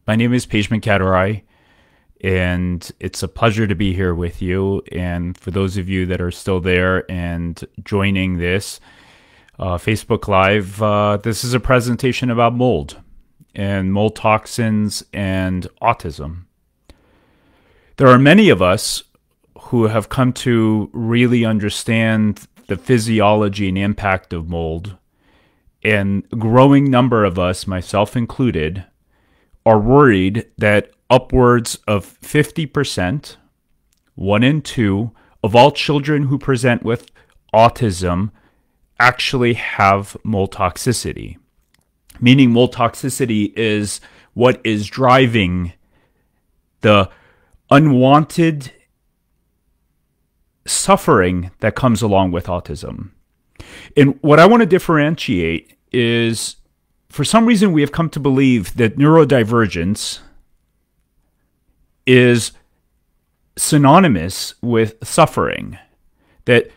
My name is Pejman Katiraei, and it's a pleasure to be here with you. And for those of you that are still there and joining this Facebook Live, this is a presentation about mold and mold toxins and autism. There are many of us who have come to really understand the physiology and impact of mold, and a growing number of us, myself included, are worried that upwards of 50%, 1 in 2, of all children who present with autism actually have mold toxicity. Meaning mold toxicity is what is driving the unwanted suffering that comes along with autism. And what I want to differentiate is, for some reason, we have come to believe that neurodivergence is synonymous with suffering. That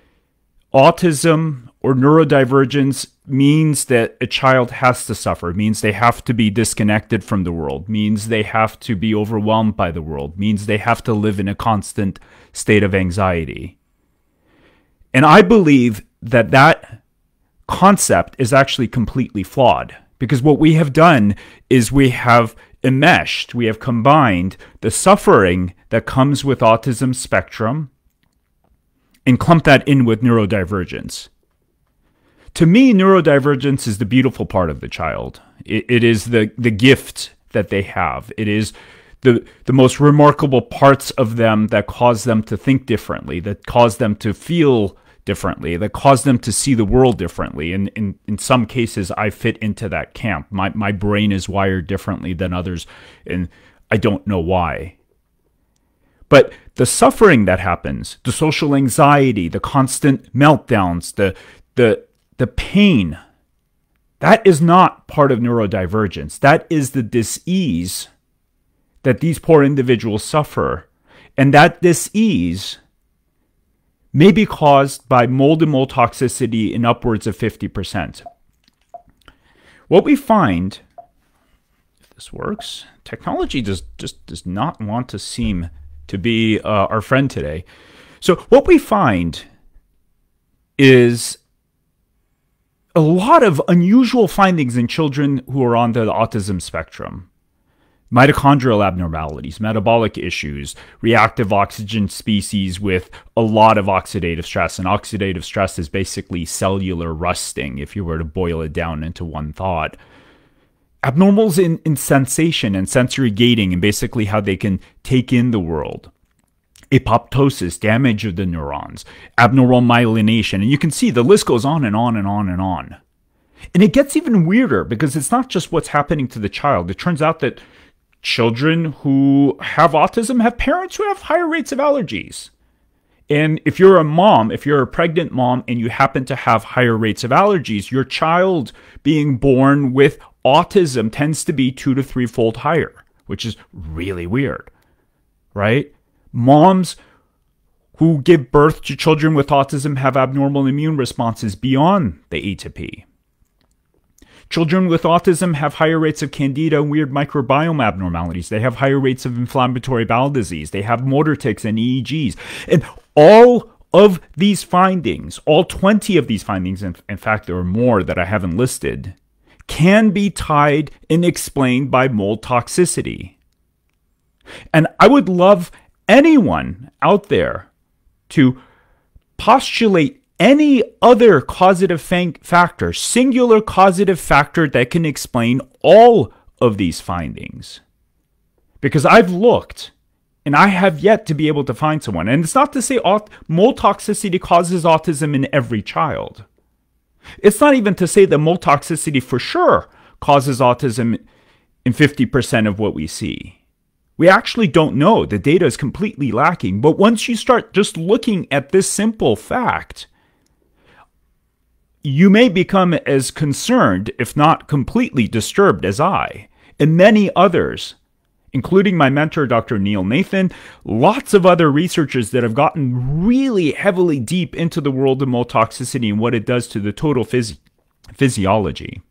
autism or neurodivergence means that a child has to suffer, means they have to be disconnected from the world, means they have to be overwhelmed by the world, means they have to live in a constant state of anxiety. And I believe that that concept is actually completely flawed. Because what we have done is we have enmeshed, we have combined the suffering that comes with autism spectrum and clumped that in with neurodivergence. To me, neurodivergence is the beautiful part of the child. It is the gift that they have. It is the most remarkable parts of them that cause them to think differently, that cause them to feel differently, that cause them to see the world differently. And in some cases, I fit into that camp. My brain is wired differently than others, and I don't know why. But the suffering that happens, the social anxiety, the constant meltdowns, the pain, that is not part of neurodivergence. That is the dis-ease that these poor individuals suffer. And that dis-ease may be caused by mold and mold toxicity in upwards of 50%. What we find, if this works, technology just does not want to seem to be our friend today. So what we find is a lot of unusual findings in children who are on the autism spectrum. Mitochondrial abnormalities, metabolic issues, reactive oxygen species with a lot of oxidative stress. And oxidative stress is basically cellular rusting, if you were to boil it down into one thought. Abnormals in sensation and sensory gating, and basically how they can take in the world. Apoptosis, damage of the neurons, abnormal myelination. And you can see the list goes on and on and on and on. And it gets even weirder because it's not just what's happening to the child. It turns out that children who have autism have parents who have higher rates of allergies. And if you're a mom, if you're a pregnant mom and you happen to have higher rates of allergies, your child being born with autism tends to be 2 to 3-fold higher, which is really weird, right? Moms who give birth to children with autism have abnormal immune responses beyond the A to P. Children with autism have higher rates of candida and weird microbiome abnormalities. They have higher rates of inflammatory bowel disease. They have motor tics and EEGs. And all of these findings, all 20 of these findings, in fact, there are more that I haven't listed, can be tied and explained by mold toxicity. And I would love anyone out there to postulate any other causative factor, singular causative factor that can explain all of these findings. Because I've looked, and I have yet to be able to find someone. And it's not to say mold toxicity causes autism in every child. It's not even to say that mold toxicity for sure causes autism in 50% of what we see. We actually don't know. The data is completely lacking. But once you start just looking at this simple fact, you may become as concerned, if not completely disturbed, as I, and many others, including my mentor, Dr. Neil Nathan, lots of other researchers that have gotten really heavily deep into the world of mold toxicity and what it does to the total physiology.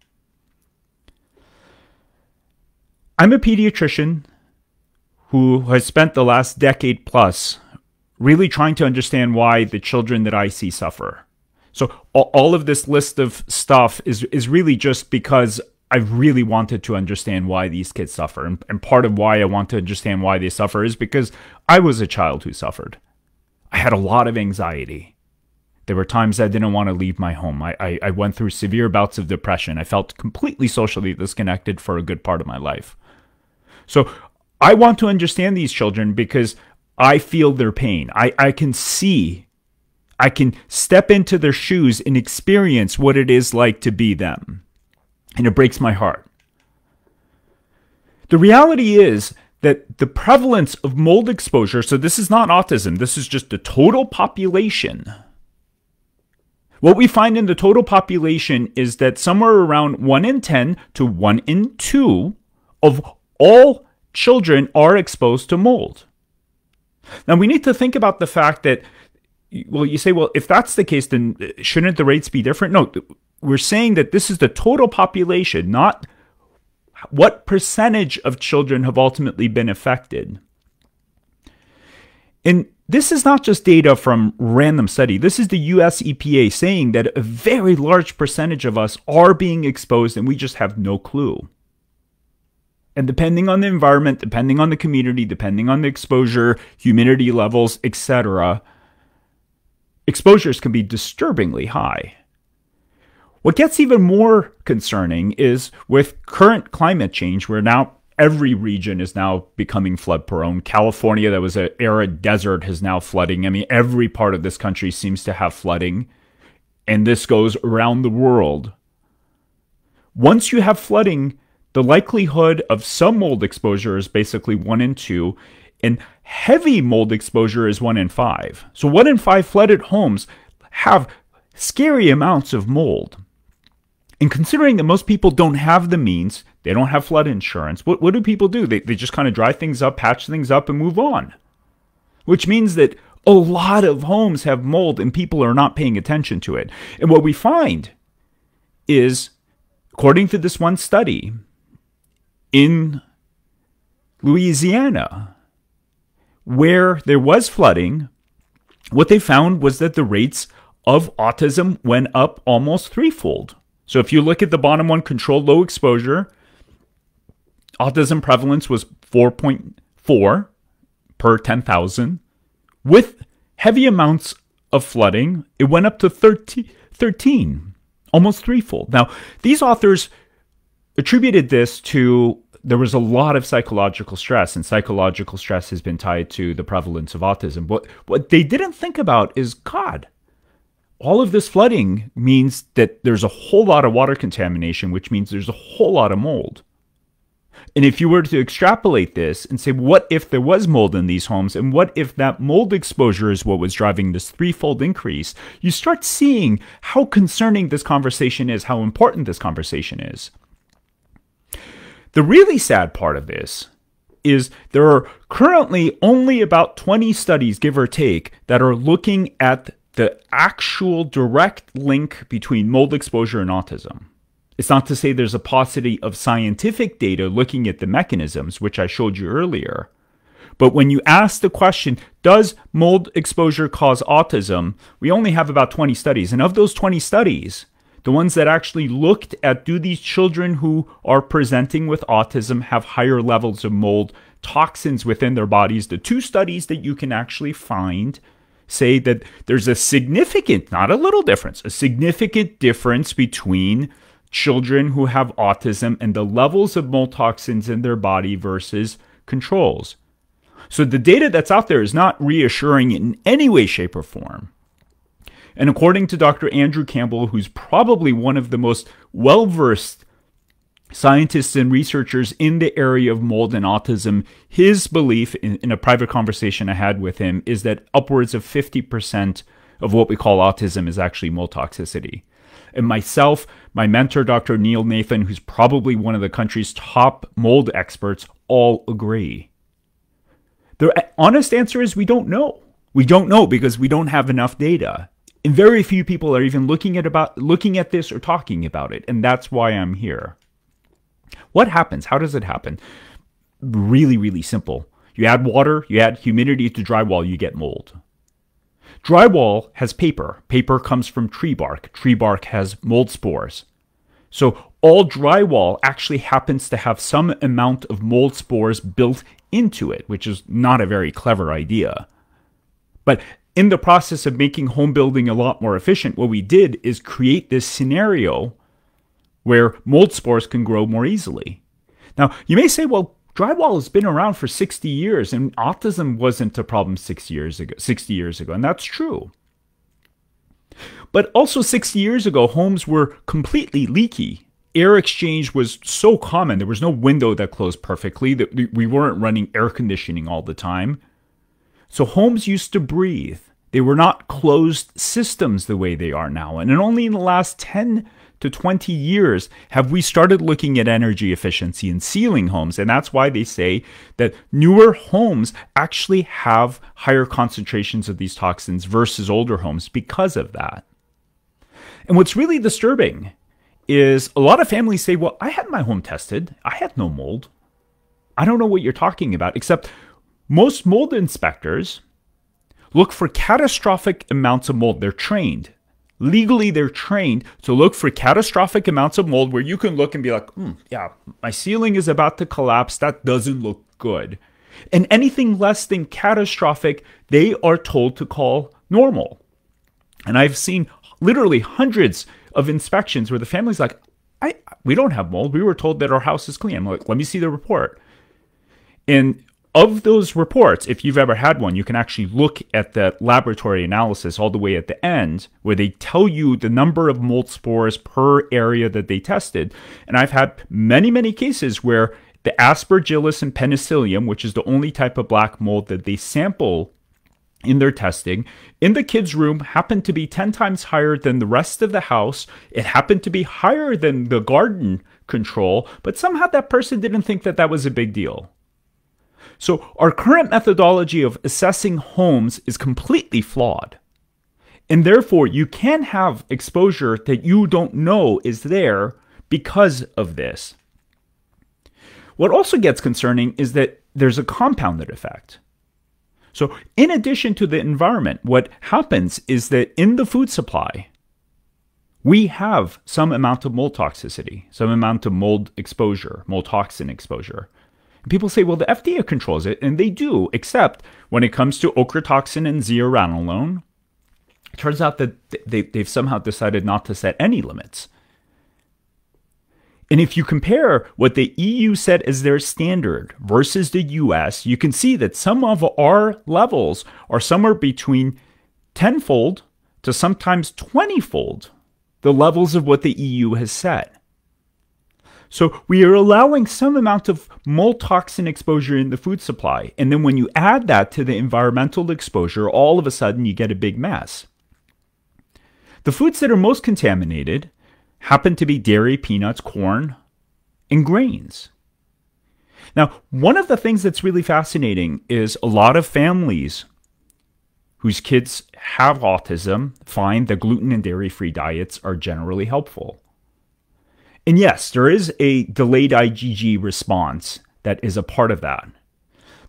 I'm a pediatrician who has spent the last decade plus really trying to understand why the children that I see suffer. So all of this list of stuff is really just because I really wanted to understand why these kids suffer. And part of why I want to understand why they suffer is because I was a child who suffered. I had a lot of anxiety. There were times I didn't want to leave my home. I went through severe bouts of depression. I felt completely socially disconnected for a good part of my life. So I want to understand these children because I feel their pain. I can see, I can step into their shoes and experience what it is like to be them. And it breaks my heart. The reality is that the prevalence of mold exposure, so this is not autism, this is just the total population. What we find in the total population is that somewhere around 1 in 10 to 1 in 2 of all children are exposed to mold. Now, we need to think about the fact that, well, you say, well, if that's the case, then shouldn't the rates be different? No, we're saying that this is the total population, not what percentage of children have ultimately been affected. And this is not just data from random study. This is the US EPA saying that a very large percentage of us are being exposed and we just have no clue. And depending on the environment, depending on the community, depending on the exposure, humidity levels, etc., exposures can be disturbingly high. What gets even more concerning is with current climate change, where now every region is now becoming flood prone. California, that was an arid desert, is now flooding. I mean, every part of this country seems to have flooding. And this goes around the world. Once you have flooding, the likelihood of some mold exposure is basically 1 in 2, and heavy mold exposure is 1 in 5. So 1 in 5 flooded homes have scary amounts of mold. And considering that most people don't have the means, they don't have flood insurance, what do people do? They just kind of dry things up, patch things up, and move on. Which means that a lot of homes have mold and people are not paying attention to it. And what we find is, according to this one study, in Louisiana, where there was flooding, what they found was that the rates of autism went up almost threefold. So if you look at the bottom one, controlled low exposure, autism prevalence was 4.4 per 10,000. With heavy amounts of flooding, it went up to 13, almost threefold. Now, these authors attributed this to there was a lot of psychological stress, and psychological stress has been tied to the prevalence of autism. What they didn't think about is, God, all of this flooding means that there's a whole lot of water contamination, which means there's a whole lot of mold. And if you were to extrapolate this and say, what if there was mold in these homes, and what if that mold exposure is what was driving this threefold increase, you start seeing how concerning this conversation is, how important this conversation is. The really sad part of this is there are currently only about 20 studies, give or take, that are looking at the actual direct link between mold exposure and autism. It's not to say there's a paucity of scientific data looking at the mechanisms, which I showed you earlier. But when you ask the question, does mold exposure cause autism? We only have about 20 studies. And of those 20 studies, the ones that actually looked at, do these children who are presenting with autism have higher levels of mold toxins within their bodies? The 2 studies that you can actually find say that there's a significant, not a little difference, a significant difference between children who have autism and the levels of mold toxins in their body versus controls. So the data that's out there is not reassuring in any way, shape, or form. And according to Dr. Andrew Campbell, who's probably one of the most well-versed scientists and researchers in the area of mold and autism, his belief in a private conversation I had with him is that upwards of 50% of what we call autism is actually mold toxicity. And myself, my mentor, Dr. Neil Nathan, who's probably one of the country's top mold experts, all agree. The honest answer is we don't know. We don't know because we don't have enough data. And very few people are even looking at this or talking about it. And that's why I'm here. What happens? How does it happen? really, really simple. You add water, you add humidity to drywall, you get mold. Drywall has paper. Paper comes from tree bark. Tree bark has mold spores. So all drywall actually happens to have some amount of mold spores built into it, which is not a very clever idea. But in the process of making home building a lot more efficient, what we did is create this scenario where mold spores can grow more easily. Now, you may say, well, drywall has been around for 60 years and autism wasn't a problem 60 years ago. And that's true. But also 60 years ago, homes were completely leaky. Air exchange was so common. There was no window that closed perfectly. That we weren't running air conditioning all the time. So homes used to breathe. They were not closed systems the way they are now. And only in the last 10 to 20 years have we started looking at energy efficiency in sealing homes. And that's why they say that newer homes actually have higher concentrations of these toxins versus older homes because of that. And what's really disturbing is a lot of families say, well, I had my home tested. I had no mold. I don't know what you're talking about, except most mold inspectors look for catastrophic amounts of mold. They're trained. Legally, they're trained to look for catastrophic amounts of mold where you can look and be like, yeah, my ceiling is about to collapse. That doesn't look good. And anything less than catastrophic, they are told to call normal. And I've seen literally hundreds of inspections where the family's like, we don't have mold. We were told that our house is clean. I'm like, let me see the report. And of those reports, if you've ever had one, you can actually look at the laboratory analysis all the way at the end where they tell you the number of mold spores per area that they tested. And I've had many, many cases where the Aspergillus and Penicillium, which is the only type of black mold that they sample in their testing, in the kids' room happened to be 10 times higher than the rest of the house. It happened to be higher than the garden control, but somehow that person didn't think that that was a big deal. So our current methodology of assessing homes is completely flawed. And therefore, you can have exposure that you don't know is there because of this. What also gets concerning is that there's a compounded effect. So in addition to the environment, what happens is that in the food supply, we have some amount of mold toxicity, some amount of mold exposure, mold toxin exposure. And people say, well, the FDA controls it, and they do, except when it comes to ochratoxin and zearanolone, it turns out that they've somehow decided not to set any limits. And if you compare what the EU set as their standard versus the US, you can see that some of our levels are somewhere between 10-fold to sometimes 20-fold the levels of what the EU has set. So we are allowing some amount of mold toxin exposure in the food supply. And then when you add that to the environmental exposure, all of a sudden you get a big mess. The foods that are most contaminated happen to be dairy, peanuts, corn, and grains. Now, one of the things that's really fascinating is a lot of families whose kids have autism find that gluten and dairy-free diets are generally helpful. And yes, there is a delayed IgG response that is a part of that.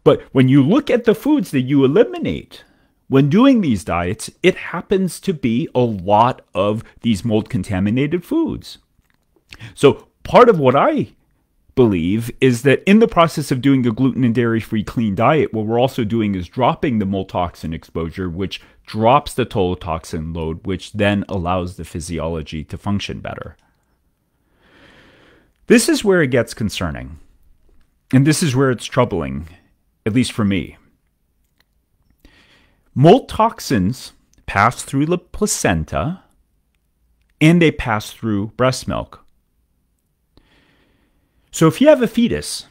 But when you look at the foods that you eliminate when doing these diets, it happens to be a lot of these mold-contaminated foods. So part of what I believe is that in the process of doing a gluten and dairy-free clean diet, what we're also doing is dropping the mold toxin exposure, which drops the total toxin load, which then allows the physiology to function better. This is where it gets concerning. And this is where it's troubling, at least for me. Mold toxins pass through the placenta and they pass through breast milk. So if you have a fetus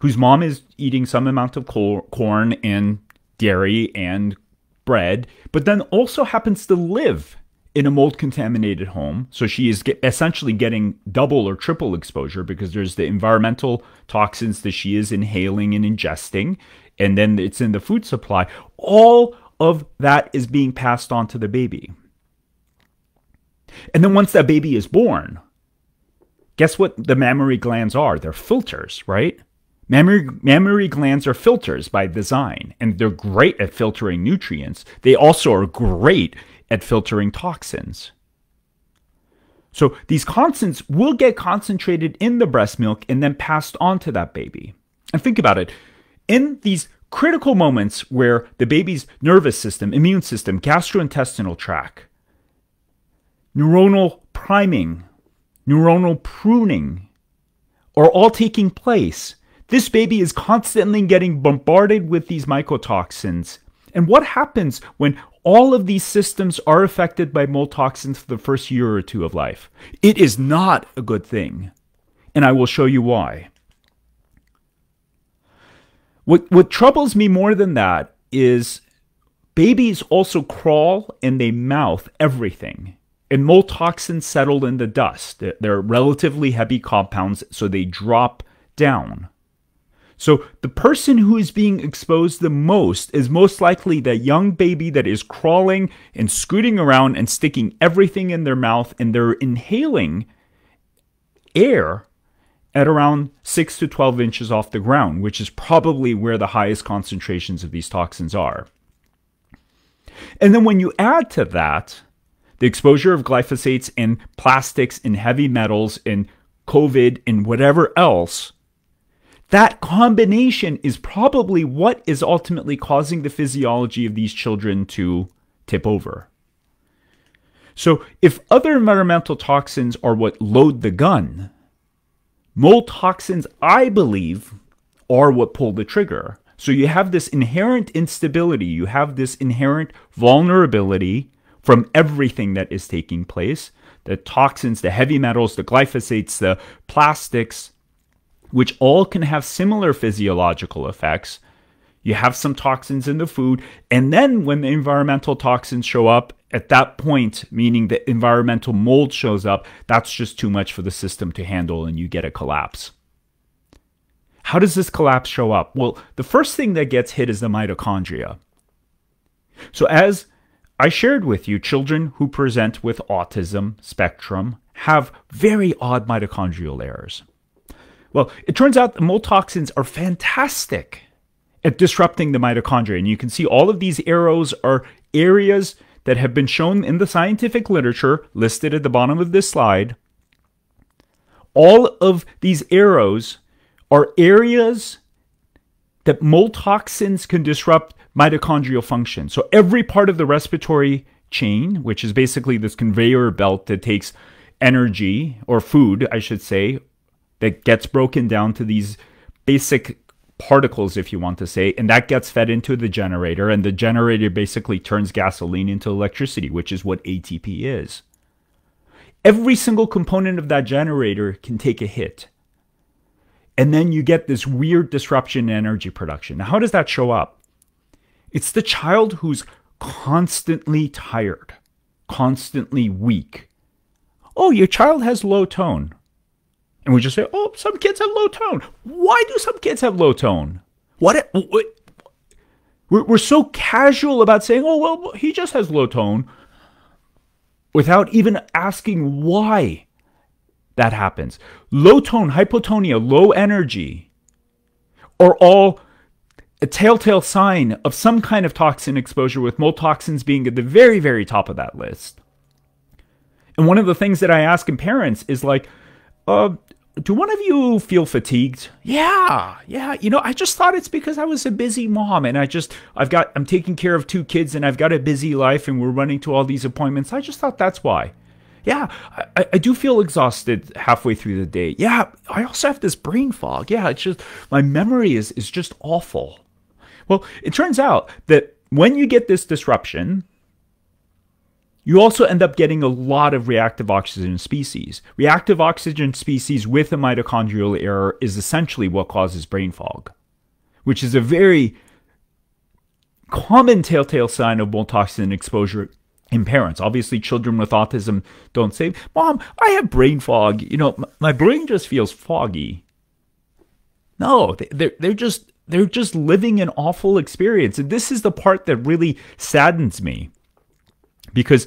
whose mom is eating some amount of corn and dairy and bread, but then also happens to live in a mold-contaminated home, so she is essentially getting double or triple exposure because there's the environmental toxins that she is inhaling and ingesting, and then it's in the food supply. All of that is being passed on to the baby. And then once that baby is born, guess what the mammary glands are? They're filters, right? Mammary glands are filters by design, and they're great at filtering nutrients. They also are great at filtering toxins. So these constants will get concentrated in the breast milk and then passed on to that baby. And think about it. In these critical moments where the baby's nervous system, immune system, gastrointestinal tract, neuronal priming, neuronal pruning are all taking place, this baby is constantly getting bombarded with these mycotoxins. And what happens when all of these systems are affected by mold toxins for the first year or two of life? It is not a good thing. And I will show you why. What troubles me more than that is babies also crawl and they mouth everything. And mold toxins settle in the dust. They're relatively heavy compounds, so they drop down. So the person who is being exposed the most is most likely that young baby that is crawling and scooting around and sticking everything in their mouth, and they're inhaling air at around 6 to 12 inches off the ground, which is probably where the highest concentrations of these toxins are. And then when you add to that the exposure of glyphosates and plastics and heavy metals and COVID and whatever else, that combination is probably what is ultimately causing the physiology of these children to tip over. So if other environmental toxins are what load the gun, mold toxins, I believe, are what pull the trigger. So you have this inherent instability, you have this inherent vulnerability from everything that is taking place, the toxins, the heavy metals, the glyphosates, the plastics, which all can have similar physiological effects. You have some toxins in the food, and then when the environmental toxins show up, at that point, meaning the environmental mold shows up, that's just too much for the system to handle and you get a collapse. How does this collapse show up? Well, the first thing that gets hit is the mitochondria. So as I shared with you, children who present with autism spectrum have very odd mitochondrial errors. Well, it turns out the mold toxins are fantastic at disrupting the mitochondria. And you can see all of these arrows are areas that have been shown in the scientific literature listed at the bottom of this slide. All of these arrows are areas that mold toxins can disrupt mitochondrial function. So every part of the respiratory chain, which is basically this conveyor belt that takes energy, or food, I should say, that gets broken down to these basic particles, if you want to say, and that gets fed into the generator, and the generator basically turns gasoline into electricity, which is what ATP is. Every single component of that generator can take a hit. And then you get this weird disruption in energy production. Now, how does that show up? It's the child who's constantly tired, constantly weak. Oh, your child has low tone. And we just say, oh, some kids have low tone. Why do some kids have low tone? We're so casual about saying, oh, well, he just has low tone, without even asking why that happens. Low tone, hypotonia, low energy are all a telltale sign of some kind of toxin exposure, with mold toxins being at the very, very top of that list. And one of the things that I ask in parents is like, do one of you feel fatigued? Yeah. You know, I just thought it's because I was a busy mom and I'm taking care of 2 kids and I've got a busy life and we're running to all these appointments. I just thought that's why. Yeah, I do feel exhausted halfway through the day. Yeah, I also have this brain fog. Yeah, it's just, my memory is just awful. Well, it turns out that when you get this disruption, you also end up getting a lot of reactive oxygen species. Reactive oxygen species with a mitochondrial error is essentially what causes brain fog, which is a very common telltale sign of mold toxin exposure in parents. Obviously, children with autism don't say, Mom, I have brain fog. You know, my brain just feels foggy. No, they're just living an awful experience. And this is the part that really saddens me, because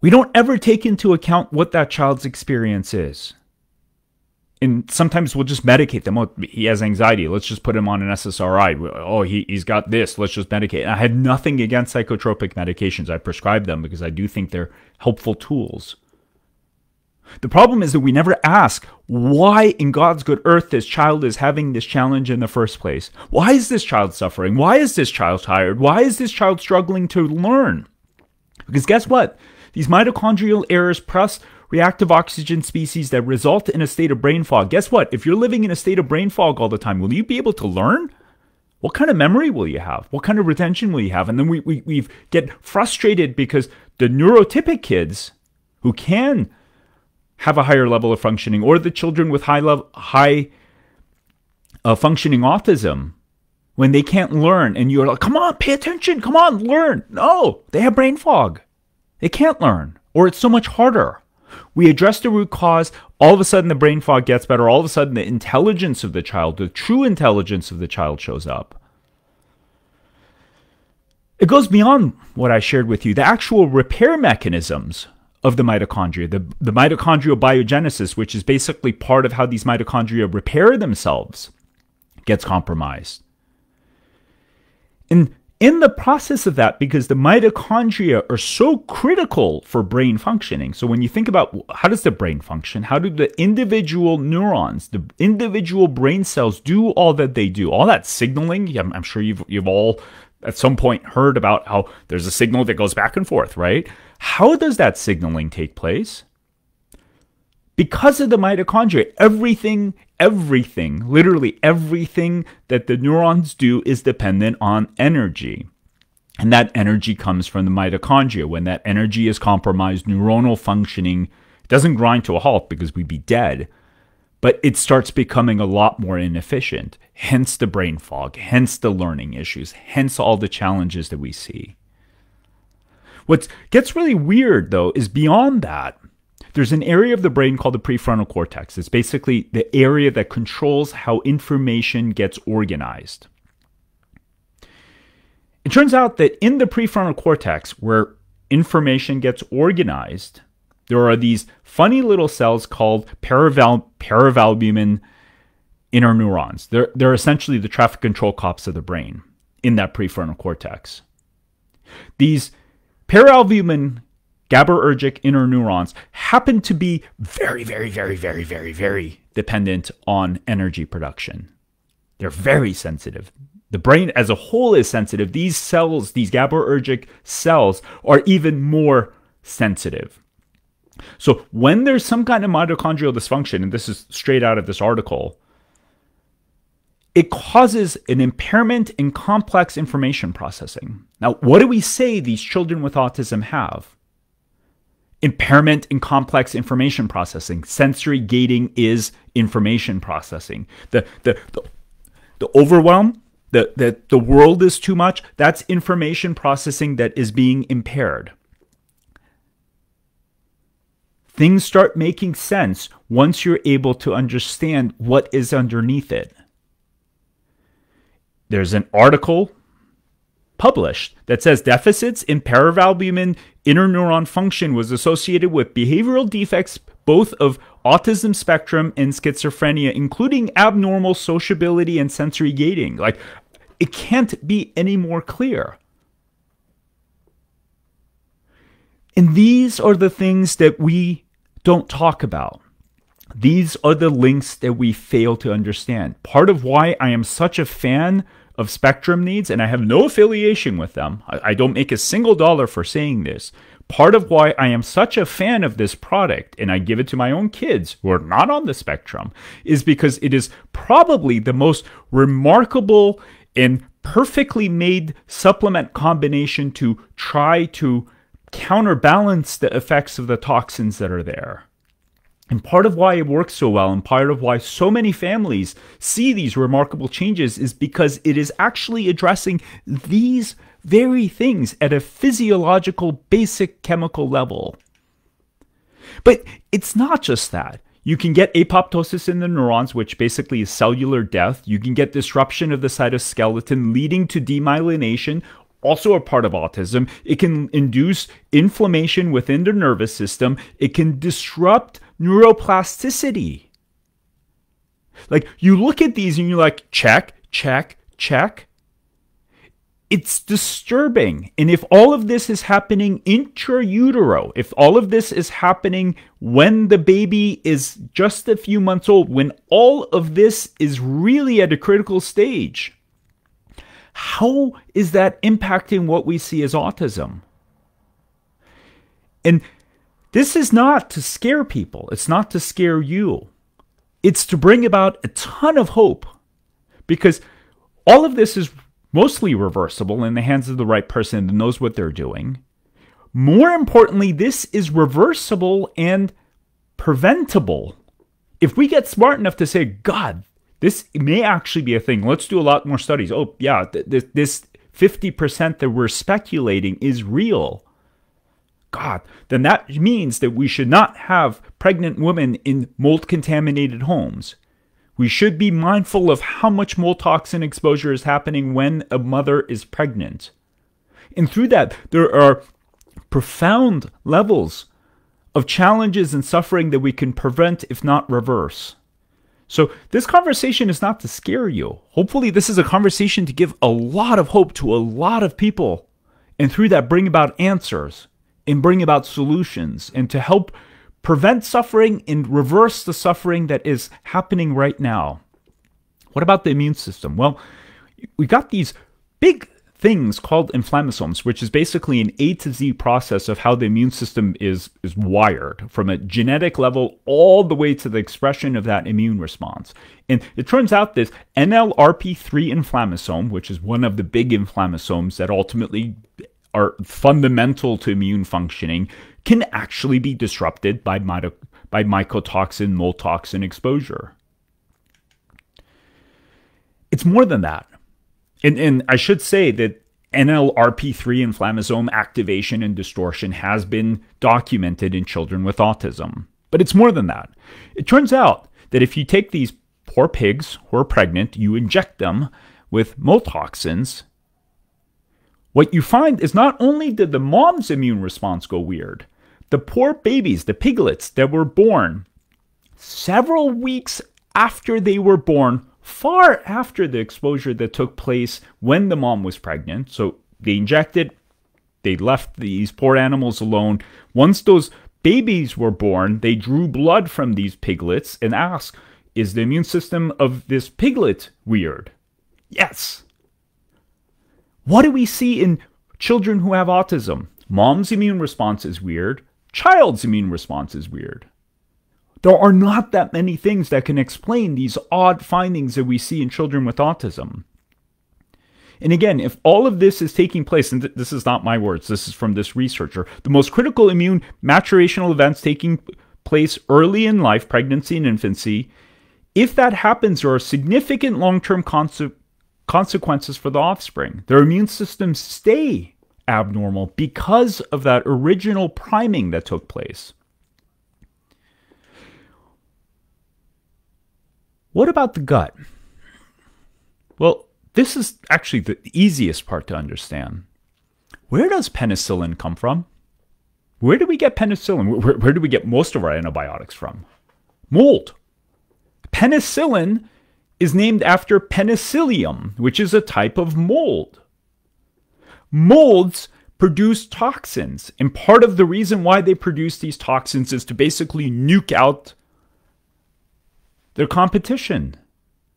we don't ever take into account what that child's experience is. And sometimes we'll just medicate them. Oh, he has anxiety. Let's just put him on an SSRI. Oh, he's got this. Let's just medicate. And I have nothing against psychotropic medications. I prescribe them because I do think they're helpful tools. The problem is that we never ask why in God's good earth this child is having this challenge in the first place. Why is this child suffering? Why is this child tired? Why is this child struggling to learn? Because guess what? These mitochondrial errors plus reactive oxygen species that result in a state of brain fog. Guess what? If you're living in a state of brain fog all the time, will you be able to learn? What kind of memory will you have? What kind of retention will you have? And then we get frustrated because the neurotypic kids who can have a higher level of functioning, or the children with high functioning autism, when they can't learn and you're like, come on, pay attention, come on, learn. No, they have brain fog. They can't learn, or it's so much harder. We address the root cause, all of a sudden the brain fog gets better, all of a sudden the intelligence of the child, the true intelligence of the child shows up. It goes beyond what I shared with you. The actual repair mechanisms of the mitochondria, the mitochondrial biogenesis, which is basically part of how these mitochondria repair themselves, gets compromised. And in the process of that, because the mitochondria are so critical for brain functioning, so when you think about how does the brain function, how do the individual neurons, the individual brain cells do all that they do, all that signaling, I'm sure you've all at some point heard about how there's a signal that goes back and forth, right? How does that signaling take place? Because of the mitochondria, everything, literally everything that the neurons do is dependent on energy. And that energy comes from the mitochondria. When that energy is compromised, neuronal functioning doesn't grind to a halt because we'd be dead, but it starts becoming a lot more inefficient. Hence the brain fog, hence the learning issues, hence all the challenges that we see. What gets really weird, though, is beyond that, there's an area of the brain called the prefrontal cortex. It's basically the area that controls how information gets organized. It turns out that in the prefrontal cortex, where information gets organized, there are these funny little cells called paravalbumin interneurons. They're essentially the traffic control cops of the brain in that prefrontal cortex. These paravalbumin GABAergic interneurons happen to be very, very, very, very, very, very dependent on energy production. They're very sensitive. The brain as a whole is sensitive. These cells, these GABAergic cells, are even more sensitive. So when there's some kind of mitochondrial dysfunction, and this is straight out of this article, it causes an impairment in complex information processing. Now, what do we say these children with autism have? Impairment in complex information processing. Sensory gating is information processing. The overwhelm, the world is too much, that's information processing that is being impaired. Things start making sense once you're able to understand what is underneath it. There's an article published that says deficits in paravalbumin interneuron function was associated with behavioral defects both of autism spectrum and schizophrenia, including abnormal sociability and sensory gating. Like, it can't be any more clear. And these are the things that we don't talk about. These are the links that we fail to understand. Part of why I am such a fan of spectrum needs, and I have no affiliation with them. I don't make a single dollar for saying this. Part of why I am such a fan of this product, and I give it to my own kids who are not on the spectrum, is because it is probably the most remarkable and perfectly made supplement combination to try to counterbalance the effects of the toxins that are there. And part of why it works so well, and part of why so many families see these remarkable changes, is because it is actually addressing these very things at a physiological, basic chemical level. But it's not just that. You can get apoptosis in the neurons, which basically is cellular death. You can get disruption of the cytoskeleton, leading to demyelination, also a part of autism. It can induce inflammation within the nervous system. It can disrupt neuroplasticity. Like, you look at these and you're like, check, check, check. It's disturbing. And if all of this is happening intra-utero, if all of this is happening when the baby is just a few months old, when all of this is really at a critical stage, how is that impacting what we see as autism? And this is not to scare people. It's not to scare you. It's to bring about a ton of hope, because all of this is mostly reversible in the hands of the right person that knows what they're doing. More importantly, this is reversible and preventable. If we get smart enough to say, God, this may actually be a thing. Let's do a lot more studies. Oh, yeah, this 50% that we're speculating is real. God, then that means that we should not have pregnant women in mold-contaminated homes. We should be mindful of how much mold toxin exposure is happening when a mother is pregnant. And through that, there are profound levels of challenges and suffering that we can prevent, if not reverse. So this conversation is not to scare you. Hopefully this is a conversation to give a lot of hope to a lot of people, and through that bring about answers and bring about solutions, and to help prevent suffering and reverse the suffering that is happening right now. What about the immune system? Well, we got these big things called inflammasomes, which is basically an A to Z process of how the immune system is wired, from a genetic level all the way to the expression of that immune response. And it turns out this NLRP3 inflammasome, which is one of the big inflammasomes that ultimately are fundamental to immune functioning, can actually be disrupted by mycotoxin, mold toxin exposure. It's more than that. And I should say that NLRP3 inflammasome activation and distortion has been documented in children with autism. But it's more than that. It turns out that if you take these poor pigs who are pregnant, you inject them with mold toxins, what you find is not only did the mom's immune response go weird, the poor babies, the piglets that were born several weeks after they were born, far after the exposure that took place when the mom was pregnant. So they injected, they left these poor animals alone. Once those babies were born, they drew blood from these piglets and asked, is the immune system of this piglet weird? Yes. What do we see in children who have autism? Mom's immune response is weird. Child's immune response is weird. There are not that many things that can explain these odd findings that we see in children with autism. And again, if all of this is taking place, and this is not my words, this is from this researcher, the most critical immune maturational events taking place early in life, pregnancy and infancy, if that happens, there are significant long-term consequences for the offspring. Their immune systems stay abnormal because of that original priming that took place. What about the gut? Well, this is actually the easiest part to understand. Where does penicillin come from? Where do we get penicillin? Where do we get most of our antibiotics from? Mold. Penicillin is named after penicillium, which is a type of mold. Molds produce toxins, and part of the reason why they produce these toxins is to basically nuke out their competition.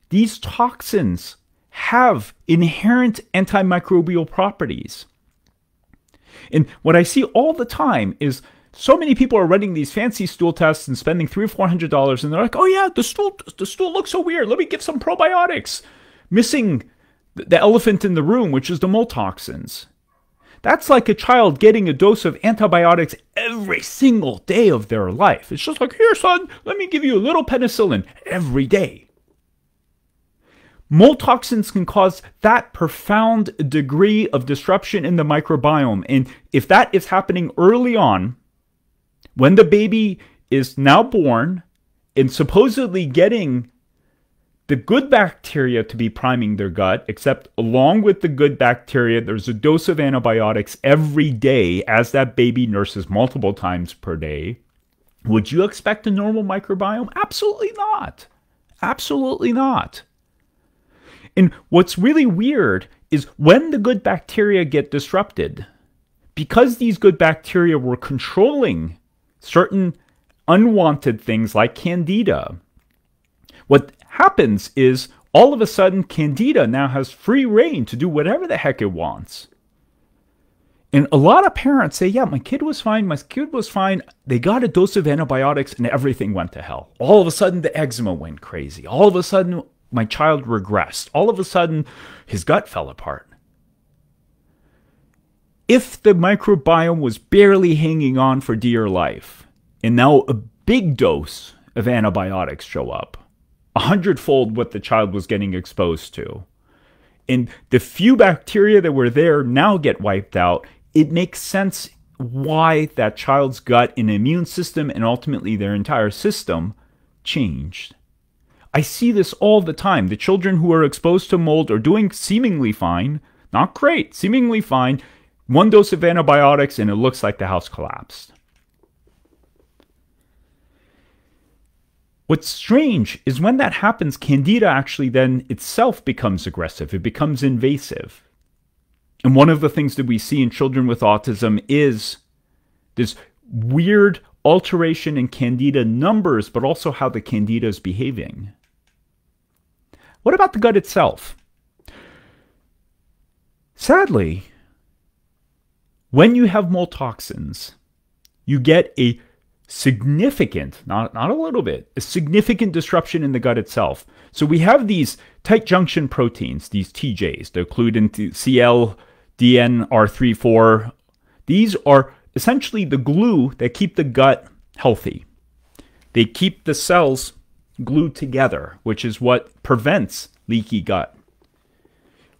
These toxins have inherent antimicrobial properties. And what I see all the time is so many people are running these fancy stool tests and spending $300 or $400, and they're like, oh yeah, the stool looks so weird. Let me give some probiotics. Missing the elephant in the room, which is the mold toxins. That's like a child getting a dose of antibiotics every single day of their life. It's just like, here, son, let me give you a little penicillin every day. Mold toxins can cause that profound degree of disruption in the microbiome. And if that is happening early on, when the baby is now born and supposedly getting the good bacteria to be priming their gut, except along with the good bacteria, there's a dose of antibiotics every day as that baby nurses multiple times per day. Would you expect a normal microbiome? Absolutely not. Absolutely not. And what's really weird is when the good bacteria get disrupted, because these good bacteria were controlling certain unwanted things like candida, what happens is all of a sudden candida now has free reign to do whatever the heck it wants. And a lot of parents say, yeah, my kid was fine. They got a dose of antibiotics and everything went to hell. All of a sudden the eczema went crazy. All of a sudden my child regressed. All of a sudden his gut fell apart. If the microbiome was barely hanging on for dear life, and now a big dose of antibiotics show up, 100-fold what the child was getting exposed to, and the few bacteria that were there now get wiped out, it makes sense why that child's gut and immune system and ultimately their entire system changed. I see this all the time. The children who are exposed to mold are doing seemingly fine, not great, seemingly fine. One dose of antibiotics and it looks like the house collapsed. What's strange is when that happens, candida actually then itself becomes aggressive. It becomes invasive. And one of the things that we see in children with autism is this weird alteration in candida numbers, but also how the candida is behaving. What about the gut itself? Sadly, when you have mold toxins, you get a significant, not a little bit, a significant disruption in the gut itself. So we have these tight junction proteins, these TJs, they're included into CLDNR34. These are essentially the glue that keep the gut healthy. They keep the cells glued together, which is what prevents leaky gut.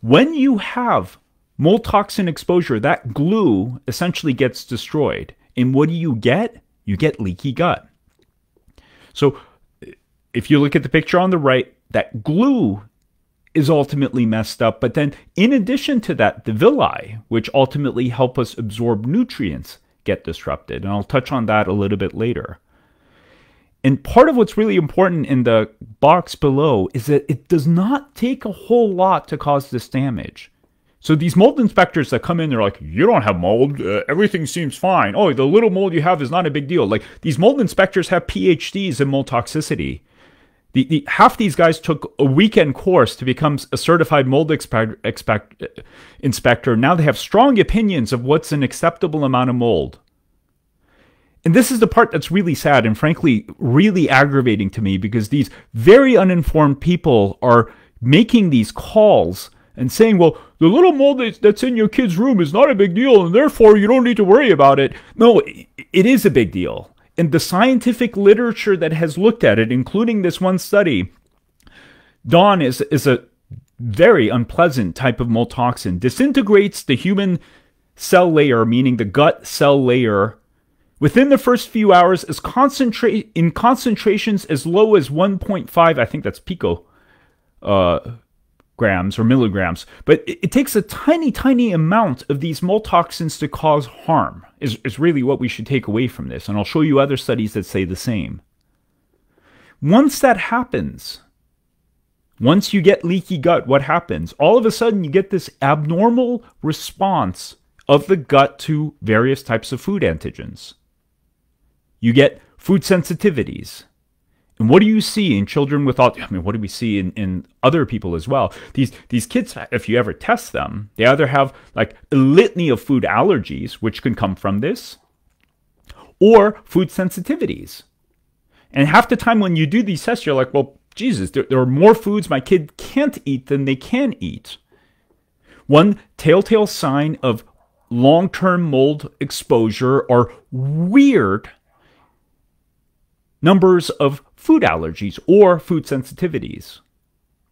When you have mold toxin exposure, that glue essentially gets destroyed. And what do? You get leaky gut. So if you look at the picture on the right, that glue is ultimately messed up. But then in addition to that, the villi, which ultimately help us absorb nutrients, get disrupted. And I'll touch on that a little bit later. And part of what's really important in the box below is that it does not take a whole lot to cause this damage. So these mold inspectors that come in, they're like, you don't have mold. Everything seems fine. Oh, the little mold you have is not a big deal. Like, these mold inspectors have PhDs in mold toxicity. Half these guys took a weekend course to become a certified mold inspector. Now they have strong opinions of what's an acceptable amount of mold. And this is the part that's really sad and frankly really aggravating to me, because these very uninformed people are making these calls and saying, well, the little mold that's in your kid's room is not a big deal, and therefore you don't need to worry about it. No, it is a big deal. And the scientific literature that has looked at it, including this one study, DON is a very unpleasant type of mold toxin. Disintegrates the human cell layer, meaning the gut cell layer, within the first few hours in concentrations as low as 1.5, I think that's pico, grams or milligrams, but it takes a tiny amount of these mold toxins to cause harm, is really what we should take away from this. And I'll show you other studies that say the same. Once that happens, once you get leaky gut, what happens? All of a sudden you get this abnormal response of the gut to various types of food antigens. You get food sensitivities. And what do you see in children with autism? I mean, what do we see in other people as well? These kids, if you ever test them, they either have like a litany of food allergies, which can come from this, or food sensitivities. And half the time when you do these tests, you're like, well, Jesus, there are more foods my kid can't eat than they can eat. One telltale sign of long-term mold exposure are weird numbers of food allergies or food sensitivities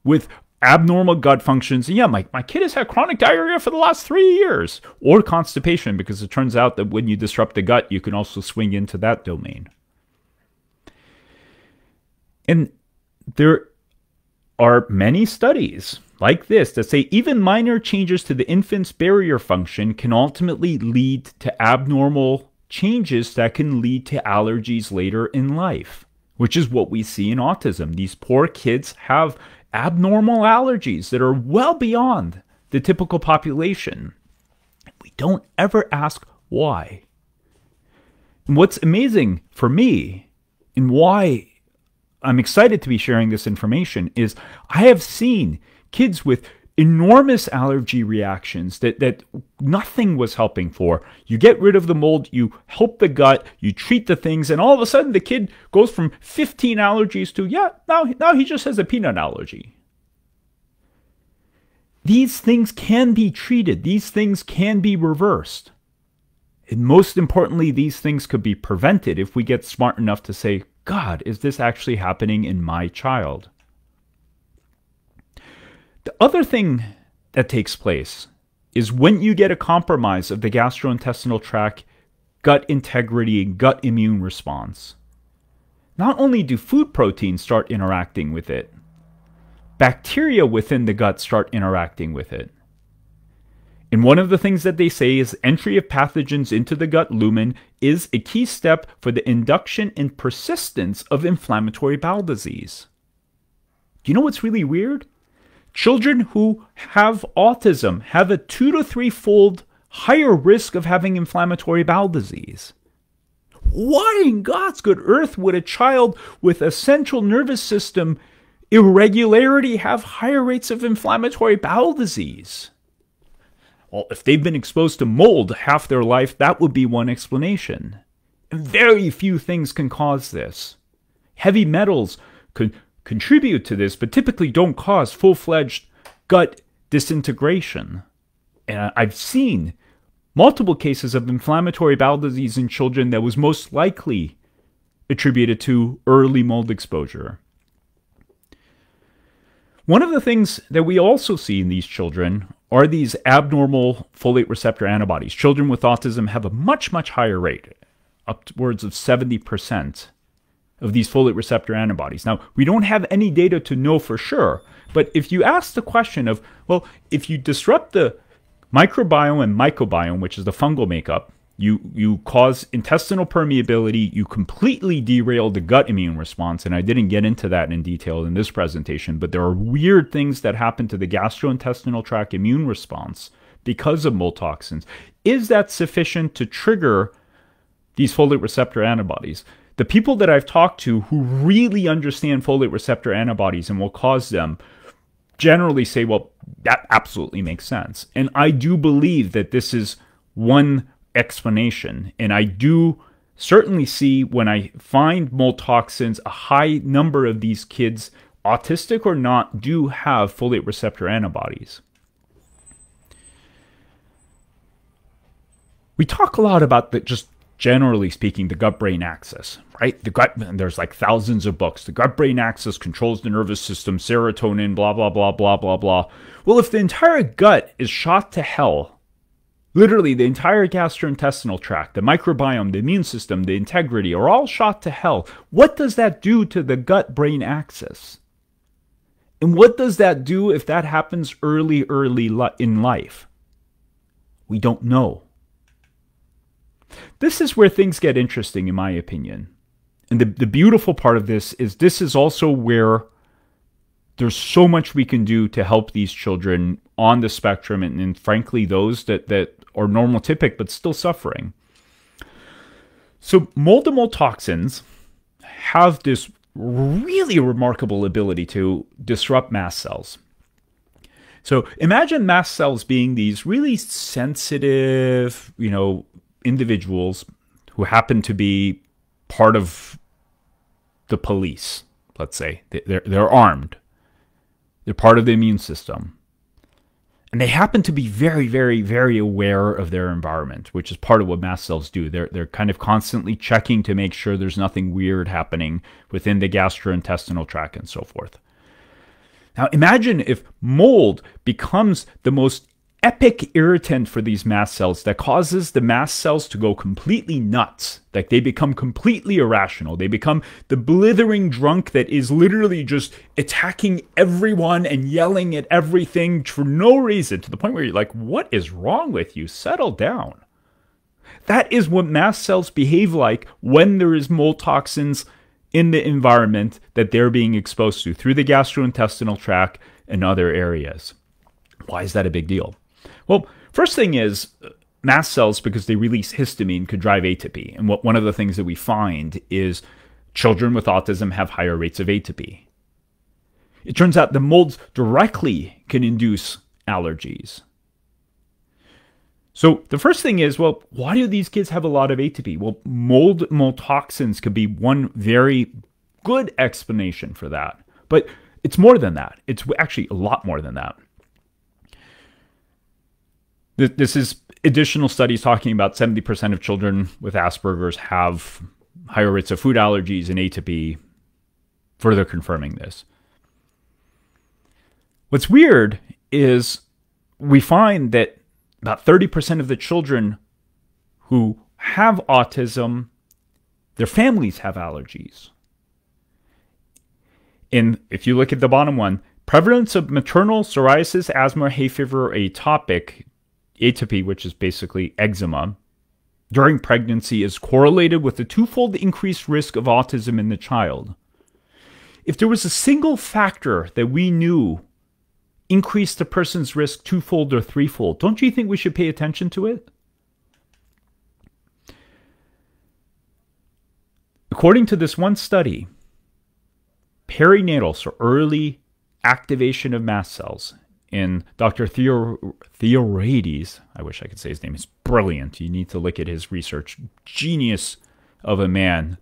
with abnormal gut functions. Yeah, my kid has had chronic diarrhea for the last 3 years, or constipation, because it turns out that when you disrupt the gut, you can also swing into that domain. And there are many studies like this that say even minor changes to the infant's barrier function can ultimately lead to abnormal changes that can lead to allergies later in life. which is what we see in autism. These poor kids have abnormal allergies that are well beyond the typical population. We don't ever ask why. And what's amazing for me and why I'm excited to be sharing this information is I have seen kids with enormous allergy reactions that nothing was helping for. You get rid of the mold, you help the gut, you treat the things, and all of a sudden the kid goes from 15 allergies to, now he just has a peanut allergy. These things can be treated. These things can be reversed. And most importantly, these things could be prevented if we get smart enough to say, God, is this actually happening in my child? The other thing that takes place is when you get a compromise of the gastrointestinal tract, gut integrity, and gut immune response. Not only do food proteins start interacting with it, bacteria within the gut start interacting with it. And one of the things that they say is entry of pathogens into the gut lumen is a key step for the induction and persistence of inflammatory bowel disease. Do you know what's really weird? Children who have autism have a 2 to 3-fold higher risk of having inflammatory bowel disease. Why in God's good earth would a child with a central nervous system irregularity have higher rates of inflammatory bowel disease? Well, if they've been exposed to mold half their life, that would be one explanation. And very few things can cause this. Heavy metals could contribute to this, but typically don't cause full-fledged gut disintegration. And I've seen multiple cases of inflammatory bowel disease in children that was most likely attributed to early mold exposure. One of the things that we also see in these children are these abnormal folate receptor antibodies. Children with autism have a much, much higher rate, upwards of 70%. Of these folate receptor antibodies. Now, we don't have any data to know for sure, but if you ask the question of, well, if you disrupt the microbiome and mycobiome, which is the fungal makeup, you cause intestinal permeability, you completely derail the gut immune response, and I didn't get into that in detail in this presentation, but there are weird things that happen to the gastrointestinal tract immune response because of mold toxins. Is that sufficient to trigger these folate receptor antibodies? The people that I've talked to who really understand folate receptor antibodies and will cause them generally say, well, that absolutely makes sense. And I do believe that this is one explanation. And I do certainly see when I find mold toxins, a high number of these kids, autistic or not, do have folate receptor antibodies. We talk a lot about just generally speaking, the gut-brain axis, right? The gut, there's like thousands of books. The gut-brain axis controls the nervous system, serotonin, blah, blah, blah, blah, blah, blah. Well, if the entire gut is shot to hell, literally the entire gastrointestinal tract, the microbiome, the immune system, the integrity are all shot to hell, what does that do to the gut-brain axis? And what does that do if that happens early in life? We don't know. This is where things get interesting, in my opinion. And the beautiful part of this is also where there's so much we can do to help these children on the spectrum and frankly, those that are normotypic but still suffering. So mold and mold toxins have this really remarkable ability to disrupt mast cells. So imagine mast cells being these really sensitive, individuals who happen to be part of the police, let's say. They're armed. They're part of the immune system. And they happen to be very, very, very aware of their environment, which is part of what mast cells do. They're kind of constantly checking to make sure there's nothing weird happening within the gastrointestinal tract and so forth. Now imagine if mold becomes the most epic irritant for these mast cells that causes the mast cells to go completely nuts. Like they become completely irrational. They become the blithering drunk that is literally just attacking everyone and yelling at everything for no reason, to the point where you're like, what is wrong with you? Settle down. That is what mast cells behave like when there is mold toxins in the environment that they're being exposed to through the gastrointestinal tract and other areas. Why is that a big deal? Well, first thing is mast cells, because they release histamine, could drive atopy. And one of the things that we find is children with autism have higher rates of atopy. It turns out the molds directly can induce allergies. So the first thing is, well, why do these kids have a lot of atopy? Well, mold toxins could be one very good explanation for that. But it's more than that. It's actually a lot more than that. This is additional studies talking about 70% of children with Asperger's have higher rates of food allergies and atopy, further confirming this. What's weird is we find that about 30% of the children who have autism, their families have allergies. And if you look at the bottom one, prevalence of maternal psoriasis, asthma, hay fever, or atopy, which is basically eczema, during pregnancy is correlated with a twofold increased risk of autism in the child. If there was a single factor that we knew increased the person's risk twofold or threefold, don't you think we should pay attention to it? According to this one study, perinatal, so early activation of mast cells, in Dr. Katiraei, I wish I could say his name, is brilliant. You need to look at his research. Genius of a man.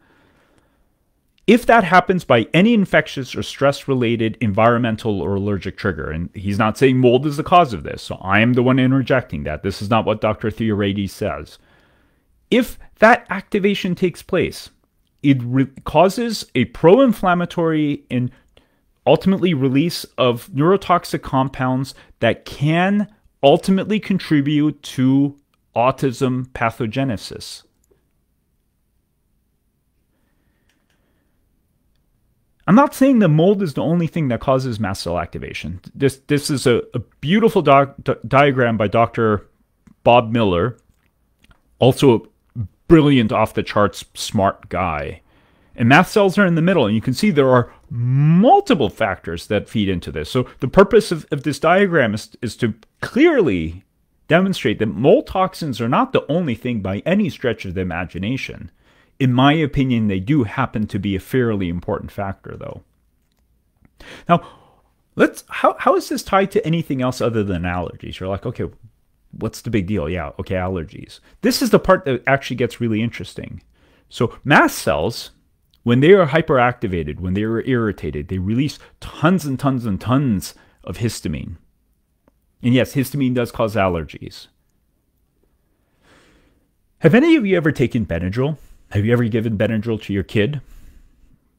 If that happens by any infectious or stress-related environmental or allergic trigger, and he's not saying mold is the cause of this, so I am the one interjecting that. This is not what Dr. Katiraei says. If that activation takes place, it causes a pro-inflammatory and ultimately release of neurotoxic compounds that can ultimately contribute to autism pathogenesis. I'm not saying the mold is the only thing that causes mast cell activation. This is a beautiful diagram by Dr. Bob Miller, also a brilliant, off-the-charts, smart guy. And mast cells are in the middle, and you can see there are multiple factors that feed into this. So the purpose of this diagram is to clearly demonstrate that mold toxins are not the only thing by any stretch of the imagination. In my opinion, they do happen to be a fairly important factor, though. Now, how is this tied to anything else other than allergies? You're like, okay, what's the big deal? Yeah, okay, allergies. This is the part that actually gets really interesting. So mast cells, when they are hyperactivated, when they are irritated, they release tons and tons and tons of histamine. And yes, histamine does cause allergies. Have any of you ever taken Benadryl? Have you ever given Benadryl to your kid?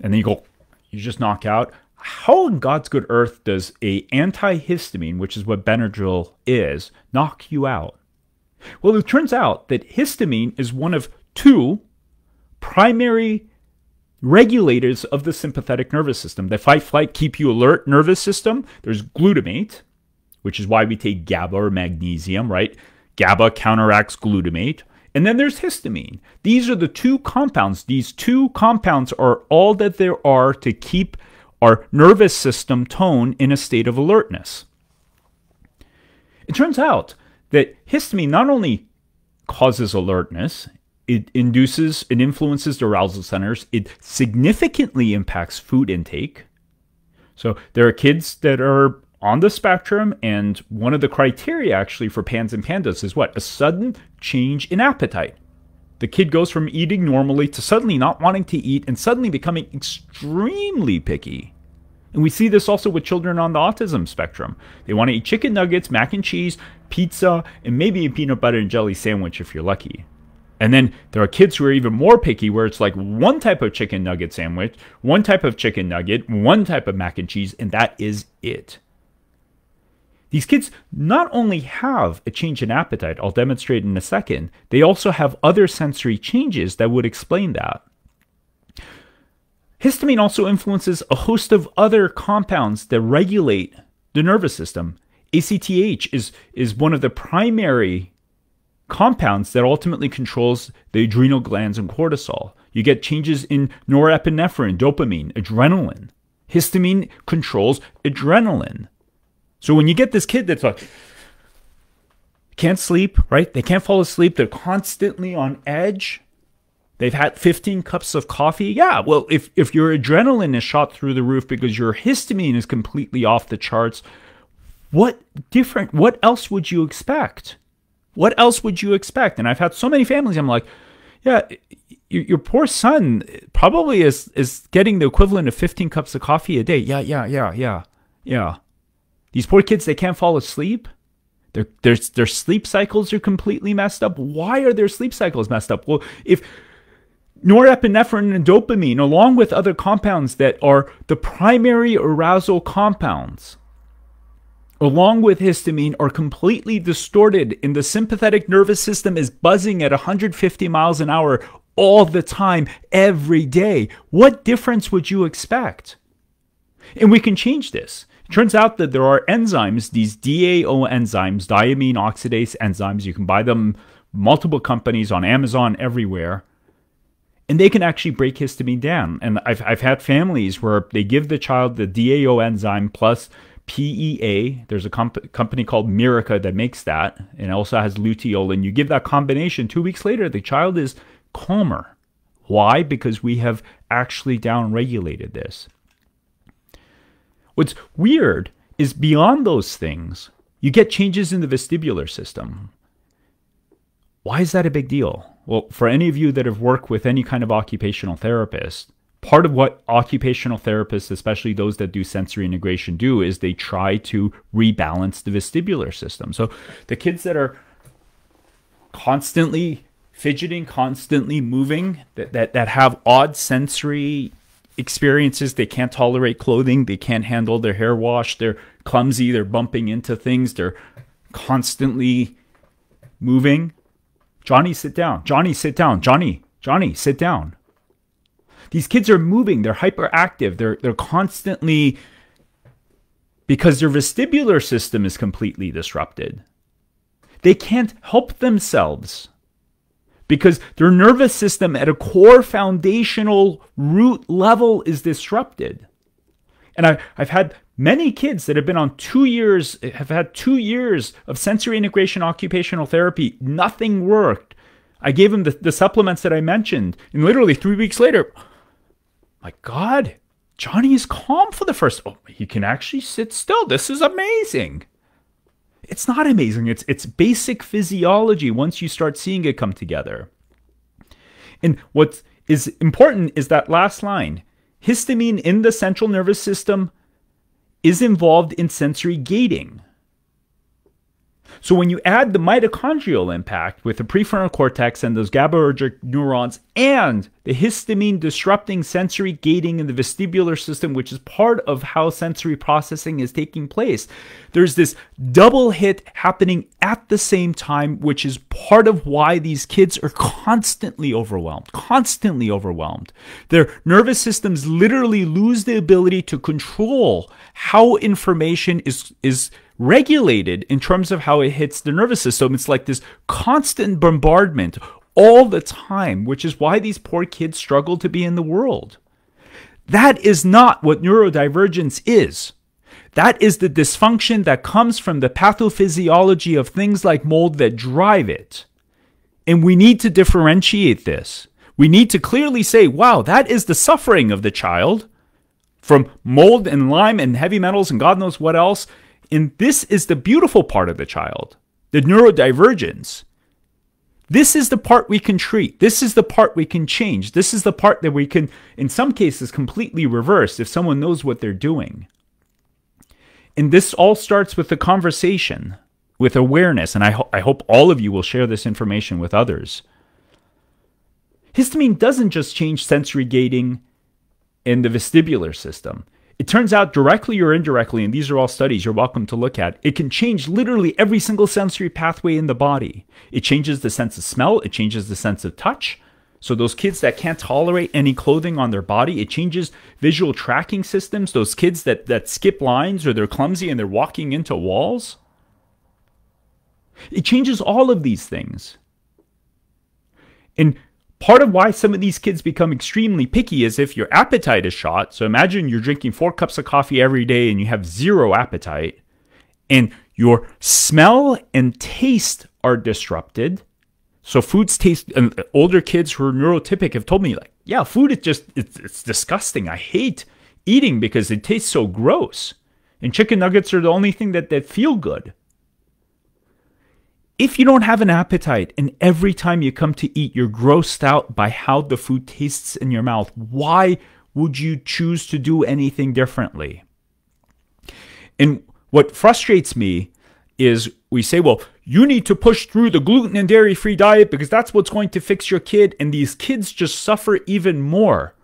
And then you just knock out? How in God's good earth does a antihistamine, which is what Benadryl is, knock you out? Well, it turns out that histamine is one of two primary regulators of the sympathetic nervous system. The fight, flight, keep you alert nervous system. There's glutamate, which is why we take GABA or magnesium, right? GABA counteracts glutamate. And then there's histamine. These are the two compounds. These two compounds are all that there are to keep our nervous system tone in a state of alertness. It turns out that histamine not only causes alertness, it induces and influences the arousal centers. It significantly impacts food intake. So there are kids that are on the spectrum, and one of the criteria actually for PANS and PANDAS is what? A sudden change in appetite. The kid goes from eating normally to suddenly not wanting to eat and suddenly becoming extremely picky. And we see this also with children on the autism spectrum. They want to eat chicken nuggets, mac and cheese, pizza, and maybe a peanut butter and jelly sandwich if you're lucky. And then there are kids who are even more picky, where it's like one type of chicken nugget sandwich, one type of chicken nugget, one type of mac and cheese, and that is it. These kids not only have a change in appetite, I'll demonstrate in a second, they also have other sensory changes that would explain that. Histamine also influences a host of other compounds that regulate the nervous system. ACTH is one of the primary compounds that ultimately controls the adrenal glands and cortisol. You get changes in norepinephrine, dopamine, adrenaline. Histamine controls adrenaline. So when you get this kid that's like, can't sleep, right? They can't fall asleep. They're constantly on edge. They've had 15 cups of coffee. Yeah, well, if your adrenaline is shot through the roof because your histamine is completely off the charts, what else would you expect? What else would you expect? And I've had so many families, I'm like, yeah, your poor son probably is getting the equivalent of 15 cups of coffee a day. Yeah. These poor kids, they can't fall asleep. Their sleep cycles are completely messed up. Why are their sleep cycles messed up? Well, if norepinephrine and dopamine, along with other compounds that are the primary arousal compounds, along with histamine, are completely distorted and the sympathetic nervous system is buzzing at 150 miles an hour all the time, every day, what difference would you expect? And we can change this. It turns out that there are enzymes, these DAO enzymes, diamine oxidase enzymes. You can buy them, multiple companies on Amazon, everywhere. And they can actually break histamine down. And I've had families where they give the child the DAO enzyme plus PEA. There's a company called Miraca that makes that, and also has luteolin. And you give that combination, 2 weeks later, the child is calmer. Why? Because we have actually downregulated this. What's weird is beyond those things, you get changes in the vestibular system. Why is that a big deal? Well, for any of you that have worked with any kind of occupational therapist, part of what occupational therapists, especially those that do sensory integration, do is they try to rebalance the vestibular system. So the kids that are constantly fidgeting, constantly moving, that have odd sensory experiences, they can't tolerate clothing, they can't handle their hair wash, they're clumsy, they're bumping into things, they're constantly moving. Johnny, sit down. Johnny, sit down. Johnny, sit down. These kids are moving. They're hyperactive. They're constantly, because their vestibular system is completely disrupted. They can't help themselves because their nervous system at a core foundational root level is disrupted. And I've had many kids that have been on 2 years, have had 2 years of sensory integration occupational therapy. Nothing worked. I gave them the supplements that I mentioned. And literally 3 weeks later, my God, Johnny is calm for the first. Oh, he can actually sit still. This is amazing. It's not amazing. It's basic physiology once you start seeing it come together. And what is important is that last line. Histamine in the central nervous system is involved in sensory gating. So when you add the mitochondrial impact with the prefrontal cortex and those GABAergic neurons and the histamine disrupting sensory gating in the vestibular system, which is part of how sensory processing is taking place, there's this double hit happening at the same time, which is part of why these kids are constantly overwhelmed. Their nervous systems literally lose the ability to control how information is regulated in terms of how it hits the nervous system. It's like this constant bombardment all the time, which is why these poor kids struggle to be in the world. That is not what neurodivergence is. That is the dysfunction that comes from the pathophysiology of things like mold that drive it. And we need to differentiate this. We need to clearly say, wow, that is the suffering of the child from mold and Lyme and heavy metals and God knows what else. And this is the beautiful part of the child, the neurodivergence. This is the part we can treat. This is the part we can change. This is the part that we can, in some cases, completely reverse if someone knows what they're doing. And this all starts with the conversation, with awareness. And I hope all of you will share this information with others. Histamine doesn't just change sensory gating in the vestibular system. It turns out directly or indirectly, and these are all studies you're welcome to look at, it can change literally every single sensory pathway in the body. It changes the sense of smell. It changes the sense of touch. So those kids that can't tolerate any clothing on their body, it changes visual tracking systems. Those kids that skip lines or they're clumsy and they're walking into walls. It changes all of these things. And Part of why some of these kids become extremely picky is if your appetite is shot. So imagine you're drinking 4 cups of coffee every day and you have 0 appetite, and your smell and taste are disrupted. So foods taste, and older kids who are neurotypic have told me, like, yeah, food is just, it's disgusting. I hate eating because it tastes so gross. And chicken nuggets are the only thing that feel good. If you don't have an appetite and every time you come to eat, you're grossed out by how the food tastes in your mouth, why would you choose to do anything differently? And what frustrates me is we say, well, you need to push through the gluten and dairy-free diet because that's what's going to fix your kid. And these kids just suffer even more.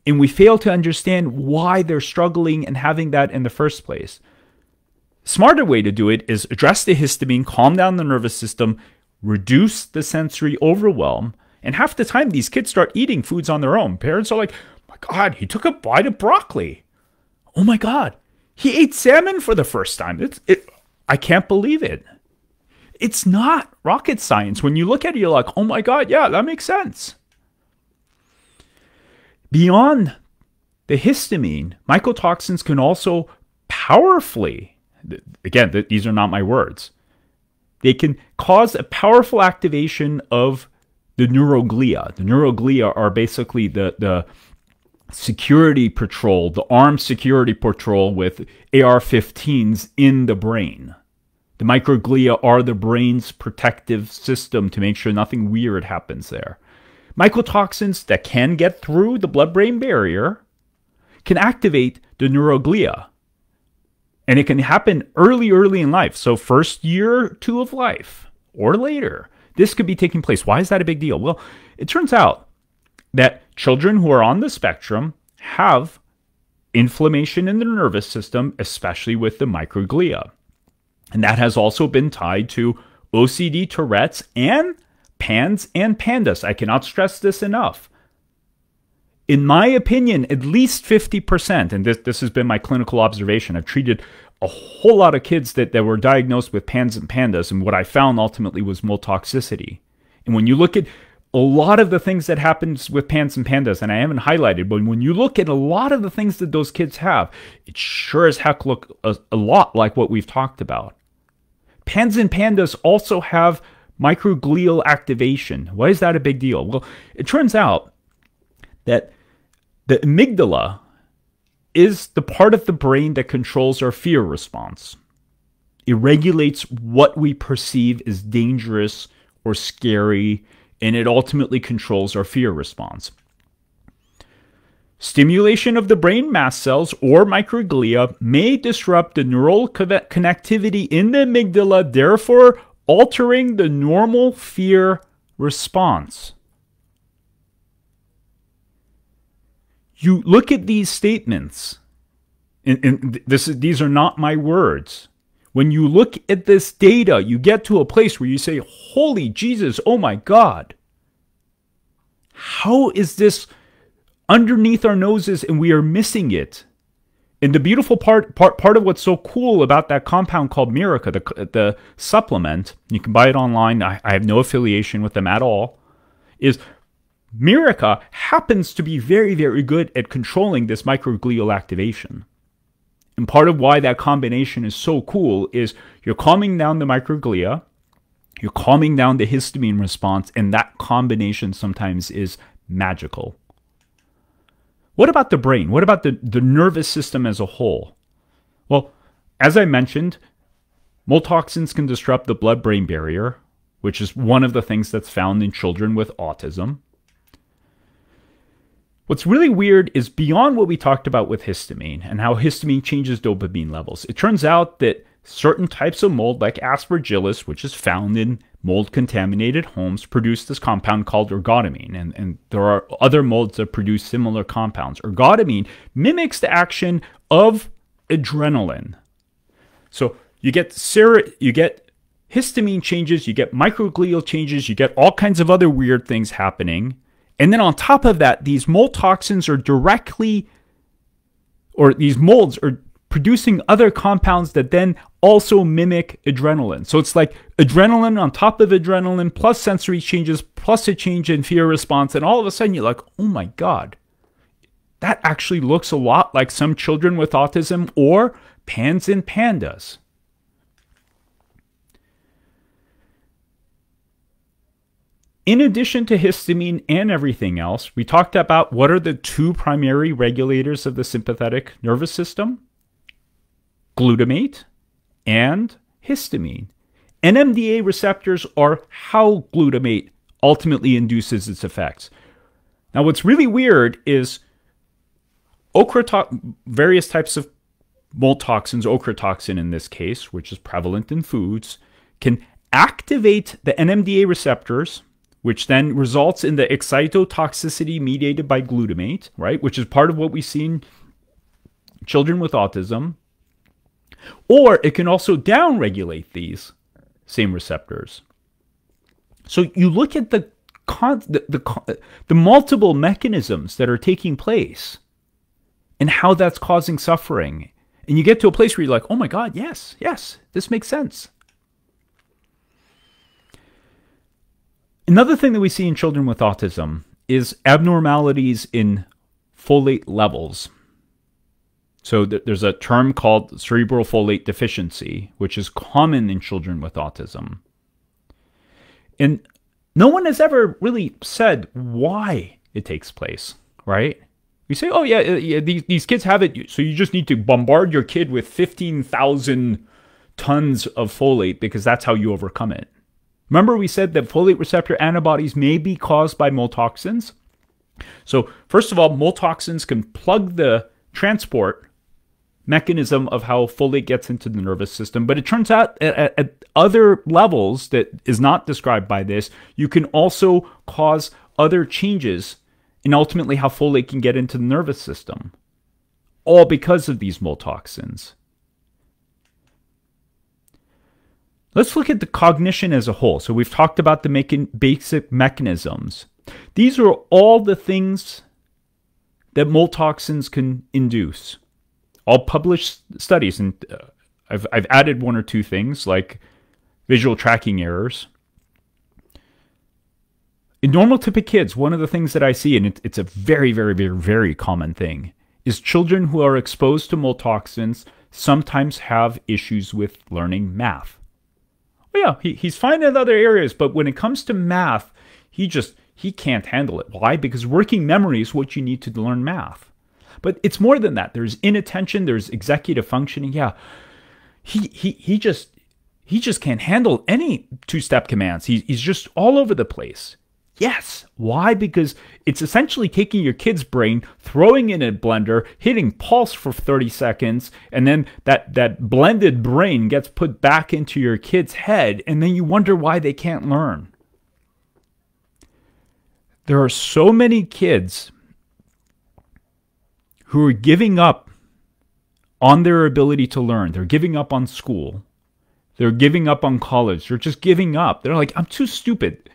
And we fail to understand why they're struggling and having that in the first place. Smarter way to do it is address the histamine, calm down the nervous system, reduce the sensory overwhelm. And half the time, these kids start eating foods on their own. Parents are like, oh my God, he took a bite of broccoli. Oh my God, he ate salmon for the first time. I can't believe it. It's not rocket science. When you look at it, you're like, oh my God, yeah, that makes sense. Beyond the histamine, mycotoxins can also powerfully, again, these are not my words, they can cause a powerful activation of the neuroglia. The neuroglia are basically the security patrol, the armed security patrol with AR-15s in the brain. The microglia are the brain's protective system to make sure nothing weird happens there. Mycotoxins that can get through the blood-brain barrier can activate the neuroglia. And it can happen early in life. So first year or 2 of life or later, this could be taking place. Why is that a big deal? Well, it turns out that children who are on the spectrum have inflammation in the nervous system, especially with the microglia. And that has also been tied to OCD, Tourette's, and PANS and PANDAS. I cannot stress this enough. In my opinion, at least 50%, and this has been my clinical observation. I've treated a whole lot of kids that were diagnosed with PANS and PANDAS, and what I found ultimately was mold toxicity. And when you look at a lot of the things that happens with PANS and PANDAS, and I haven't highlighted, but when you look at a lot of the things that those kids have, it sure as heck look a lot like what we've talked about. PANS and PANDAS also have microglial activation. Why is that a big deal? Well, it turns out that the amygdala is the part of the brain that controls our fear response. It regulates what we perceive as dangerous or scary, and it ultimately controls our fear response. Stimulation of the brain mast cells or microglia may disrupt the neural connectivity in the amygdala, therefore altering the normal fear response. You look at these statements, and these are not my words. When you look at this data, you get to a place where you say, holy Jesus, oh my God. How is this underneath our noses and we are missing it? And the beautiful part of what's so cool about that compound called Miraca, the supplement, you can buy it online, I have no affiliation with them at all, is Miraca happens to be very, very good at controlling this microglial activation. And part of why that combination is so cool is you're calming down the microglia, you're calming down the histamine response, and that combination sometimes is magical. What about the brain? What about the nervous system as a whole? Well, as I mentioned, mold toxins can disrupt the blood-brain barrier, which is one of the things that's found in children with autism. What's really weird is beyond what we talked about with histamine and how histamine changes dopamine levels. It turns out that certain types of mold, like Aspergillus, which is found in mold-contaminated homes, produce this compound called ergotamine. And there are other molds that produce similar compounds. Ergotamine mimics the action of adrenaline. So you get histamine changes, you get microglial changes, you get all kinds of other weird things happening. And then on top of that, these mold toxins are these molds are producing other compounds that then also mimic adrenaline. So it's like adrenaline on top of adrenaline, plus sensory changes, plus a change in fear response. And all of a sudden you're like, oh my God, that actually looks a lot like some children with autism or pans and pandas. In addition to histamine and everything else, we talked about what are the two primary regulators of the sympathetic nervous system: glutamate and histamine. NMDA receptors are how glutamate ultimately induces its effects. Now, what's really weird is various types of mold toxins, ochratoxin in this case, which is prevalent in foods, can activate the NMDA receptors, which then results in the excitotoxicity mediated by glutamate, right? Which is part of what we see in children with autism. Or it can also downregulate these same receptors. So you look at the multiple mechanisms that are taking place and how that's causing suffering. And you get to a place where you're like, oh my God, yes, this makes sense. Another thing that we see in children with autism is abnormalities in folate levels. So there's a term called cerebral folate deficiency, which is common in children with autism. And no one has ever really said why it takes place, right? We say, oh yeah, these kids have it, so you just need to bombard your kid with 15,000 tons of folate because that's how you overcome it. Remember we said that folate receptor antibodies may be caused by mold toxins? So first of all, mold toxins can plug the transport mechanism of how folate gets into the nervous system, but it turns out at other levels that is not described by this, you can also cause other changes in ultimately how folate can get into the nervous system, all because of these mold toxins. Let's look at the cognition as a whole. So we've talked about the basic mechanisms. These are all the things that mold toxins can induce. All published studies, and I've added one or two things like visual tracking errors. In normal typic kids, one of the things that I see, and it's a very, very, very, very common thing, is children who are exposed to mold toxins sometimes have issues with learning math. Well, yeah, he's fine in other areas, but when it comes to math, he can't handle it. Why? Because working memory is what you need to learn math. But it's more than that. There's inattention, there's executive functioning. Yeah, he just can't handle any two-step commands. He's just all over the place. Yes. Why? Because it's essentially taking your kid's brain, throwing it in a blender, hitting pulse for 30 seconds, and then that blended brain gets put back into your kid's head, and then you wonder why they can't learn. There are so many kids who are giving up on their ability to learn. They're giving up on school. They're giving up on college. They're just giving up. They're like, I'm too stupid.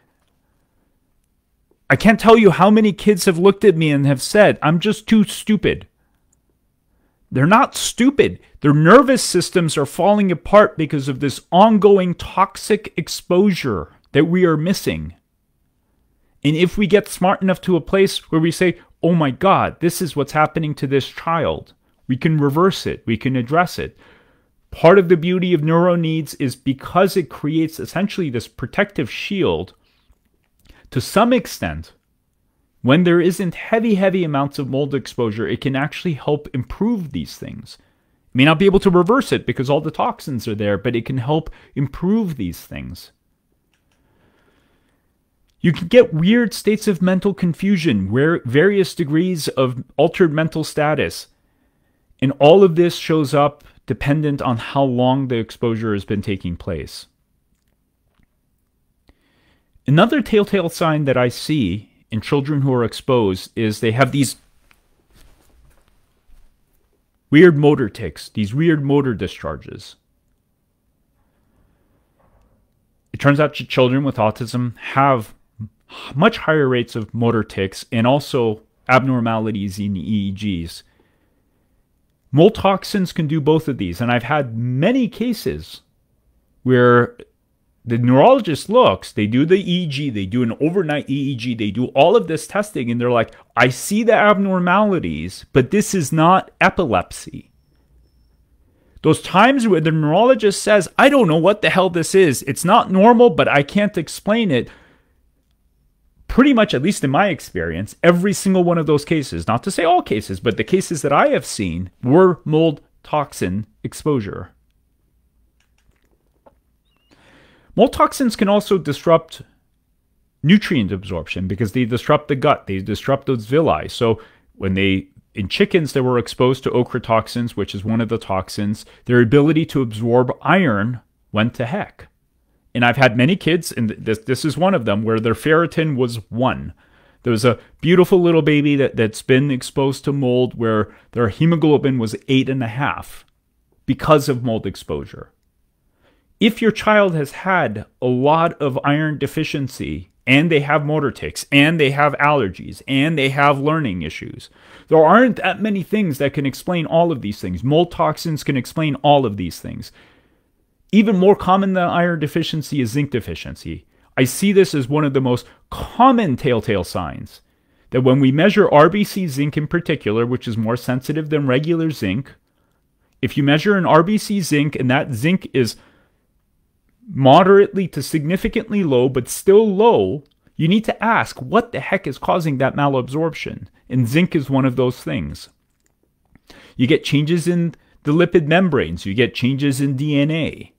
I can't tell you how many kids have looked at me and have said, I'm just too stupid. They're not stupid. Their nervous systems are falling apart because of this ongoing toxic exposure that we are missing. And if we get smart enough to a place where we say, oh my God, this is what's happening to this child, we can reverse it. We can address it. Part of the beauty of neuro needs is because it creates essentially this protective shield. To some extent, when there isn't heavy amounts of mold exposure, it can actually help improve these things. It may not be able to reverse it because all the toxins are there, but it can help improve these things. You can get weird states of mental confusion, where various degrees of altered mental status. And all of this shows up dependent on how long the exposure has been taking place. Another telltale sign that I see in children who are exposed is they have these weird motor tics, these weird motor discharges. It turns out that children with autism have much higher rates of motor tics and also abnormalities in EEGs. Mold toxins can do both of these. And I've had many cases where the neurologist looks, they do the EEG, they do an overnight EEG, they do all of this testing, and they're like, I see the abnormalities, but this is not epilepsy. Those times where the neurologist says, I don't know what the hell this is, it's not normal, but I can't explain it. Pretty much, at least in my experience, every single one of those cases, not to say all cases, but the cases that I have seen were mold toxin exposure. Mold toxins can also disrupt nutrient absorption because they disrupt the gut. They disrupt those villi. So when in chickens that were exposed to ochratoxins, which is one of the toxins, their ability to absorb iron went to heck. And I've had many kids, and this is one of them, where their ferritin was 1. There was a beautiful little baby that's been exposed to mold where their hemoglobin was 8.5 because of mold exposure. If your child has had a lot of iron deficiency, and they have motor tics, and they have allergies, and they have learning issues, there aren't that many things that can explain all of these things. Mold toxins can explain all of these things. Even more common than iron deficiency is zinc deficiency. I see this as one of the most common telltale signs that when we measure RBC zinc in particular, which is more sensitive than regular zinc, if you measure an RBC zinc and that zinc is moderately to significantly low, but still low, you need to ask what the heck is causing that malabsorption. And zinc is one of those things. You get changes in the lipid membranes. You get changes in DNA.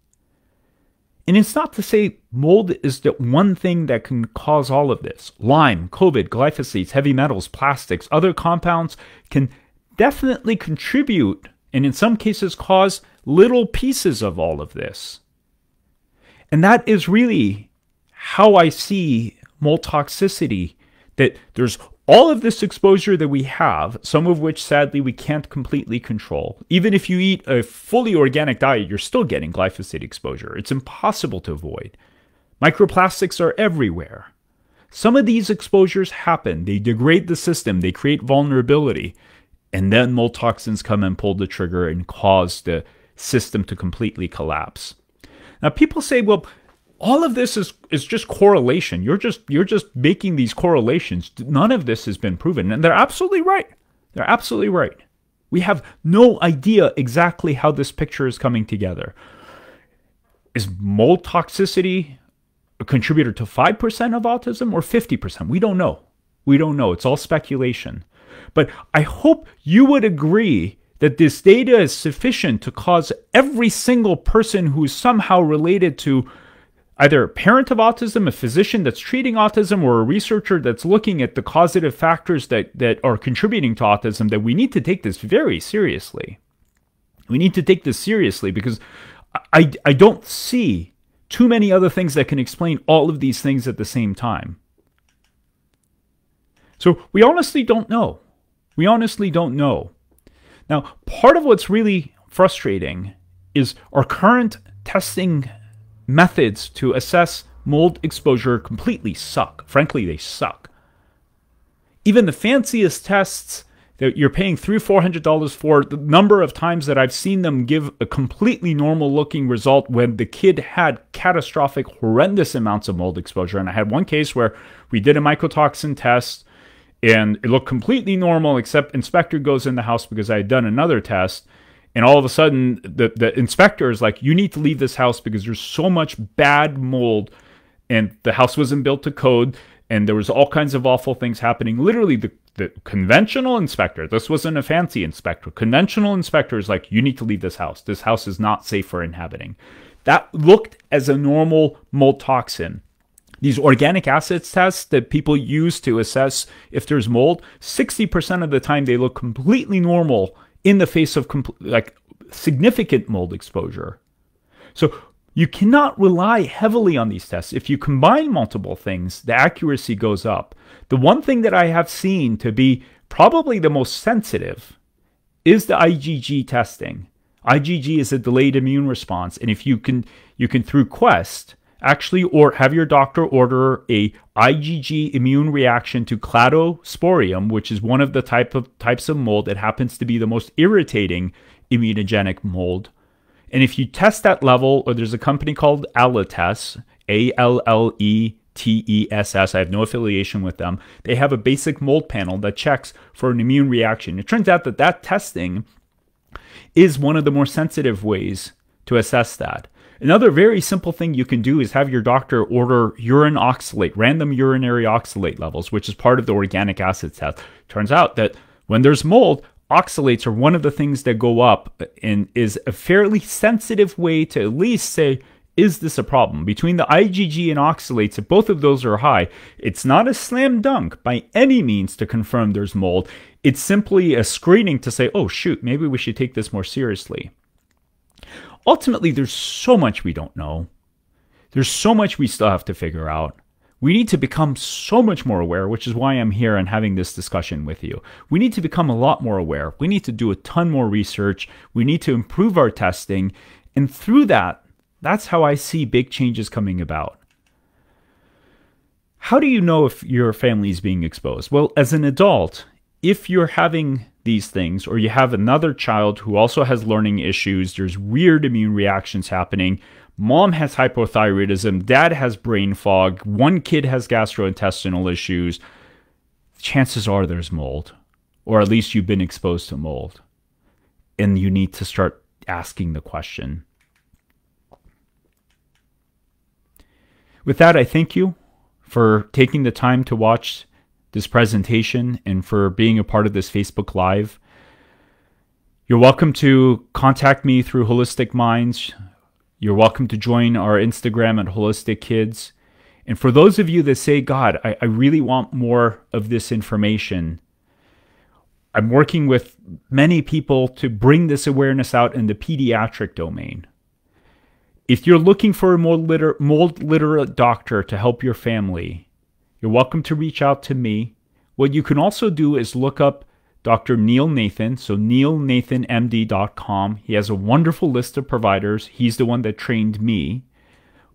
And it's not to say mold is the one thing that can cause all of this. Lyme, COVID, glyphosates, heavy metals, plastics, other compounds can definitely contribute and in some cases cause little pieces of all of this. And that is really how I see mold toxicity, that there's all of this exposure that we have, some of which sadly we can't completely control. Even if you eat a fully organic diet, you're still getting glyphosate exposure. It's impossible to avoid. Microplastics are everywhere. Some of these exposures happen. They degrade the system. They create vulnerability. And then mold toxins come and pull the trigger and cause the system to completely collapse. Now, people say, well, all of this is just correlation. You're just making these correlations. None of this has been proven. And they're absolutely right. They're absolutely right. We have no idea exactly how this picture is coming together. Is mold toxicity a contributor to 5% of autism or 50%? We don't know. We don't know. It's all speculation. But I hope you would agree that this data is sufficient to cause every single person who is somehow related to either a parent of autism, a physician that's treating autism, or a researcher that's looking at the causative factors that are contributing to autism, that we need to take this very seriously. We need to take this seriously because I don't see too many other things that can explain all of these things at the same time. So we honestly don't know. We honestly don't know. Now, part of what's really frustrating is our current testing methods to assess mold exposure completely suck. Frankly, they suck. Even the fanciest tests that you're paying $300-400 for, the number of times that I've seen them give a completely normal looking result when the kid had catastrophic, horrendous amounts of mold exposure. And I had one case where we did a mycotoxin test and it looked completely normal, except inspector goes in the house because I had done another test. And all of a sudden, the inspector is like, you need to leave this house because there's so much bad mold. And the house wasn't built to code. And there was all kinds of awful things happening. Literally, the conventional inspector, this wasn't a fancy inspector, conventional inspector is like, you need to leave this house. This house is not safe for inhabiting. That looked as a normal mold toxin. These organic acids tests that people use to assess if there's mold, 60% of the time they look completely normal in the face of significant mold exposure. So you cannot rely heavily on these tests. If you combine multiple things, the accuracy goes up. The one thing that I have seen to be probably the most sensitive is the IgG testing. IgG is a delayed immune response, and if you can through Quest actually, or have your doctor order a IgG immune reaction to cladosporium, which is one of the types of mold that happens to be the most irritating immunogenic mold. And if you test that level, or there's a company called Alletes, AlleTESS, I have no affiliation with them. They have a basic mold panel that checks for an immune reaction. It turns out that that testing is one of the more sensitive ways to assess that. Another very simple thing you can do is have your doctor order urine oxalate, random urinary oxalate levels, which is part of the organic acid test. Turns out that when there's mold, oxalates are one of the things that go up and is a fairly sensitive way to at least say, is this a problem? Between the IgG and oxalates, if both of those are high, it's not a slam dunk by any means to confirm there's mold. It's simply a screening to say, oh shoot, maybe we should take this more seriously. Ultimately, there's so much we don't know. There's so much we still have to figure out. We need to become so much more aware, which is why I'm here and having this discussion with you. We need to become a lot more aware. We need to do a ton more research. We need to improve our testing. And through that, that's how I see big changes coming about. How do you know if your family is being exposed? Well, as an adult, if you're having these things, or you have another child who also has learning issues, there's weird immune reactions happening, mom has hypothyroidism, dad has brain fog, one kid has gastrointestinal issues, chances are there's mold, or at least you've been exposed to mold. And you need to start asking the question. With that, I thank you for taking the time to watch this presentation and for being a part of this Facebook Live. You're welcome to contact me through Holistic Minds. You're welcome to join our Instagram at Holistic Kids. And for those of you that say, God, I really want more of this information, I'm working with many people to bring this awareness out in the pediatric domain. If you're looking for a mold literate doctor to help your family, you're welcome to reach out to me. What you can also do is look up Dr. Neil Nathan, so neilnathanmd.com. He has a wonderful list of providers. He's the one that trained me.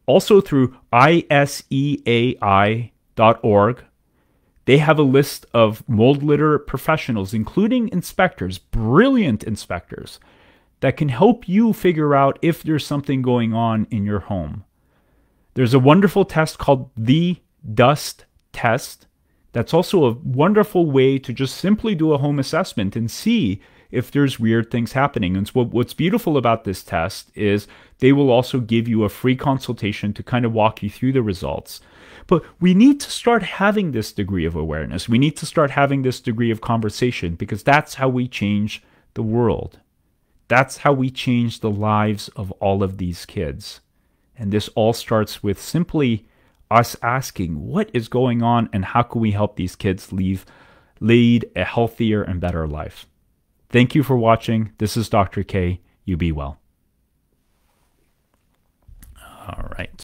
Also through iseai.org, they have a list of mold literate professionals, including inspectors, brilliant inspectors, that can help you figure out if there's something going on in your home. There's a wonderful test called the Dust Test. That's also a wonderful way to just simply do a home assessment and see if there's weird things happening. And so what's beautiful about this test is they will also give you a free consultation to kind of walk you through the results. But we need to start having this degree of awareness. We need to start having this degree of conversation, because that's how we change the world. That's how we change the lives of all of these kids. And this all starts with simply us asking what is going on and how can we help these kids lead a healthier and better life. Thank you for watching. This is Dr. K. You be well. All right.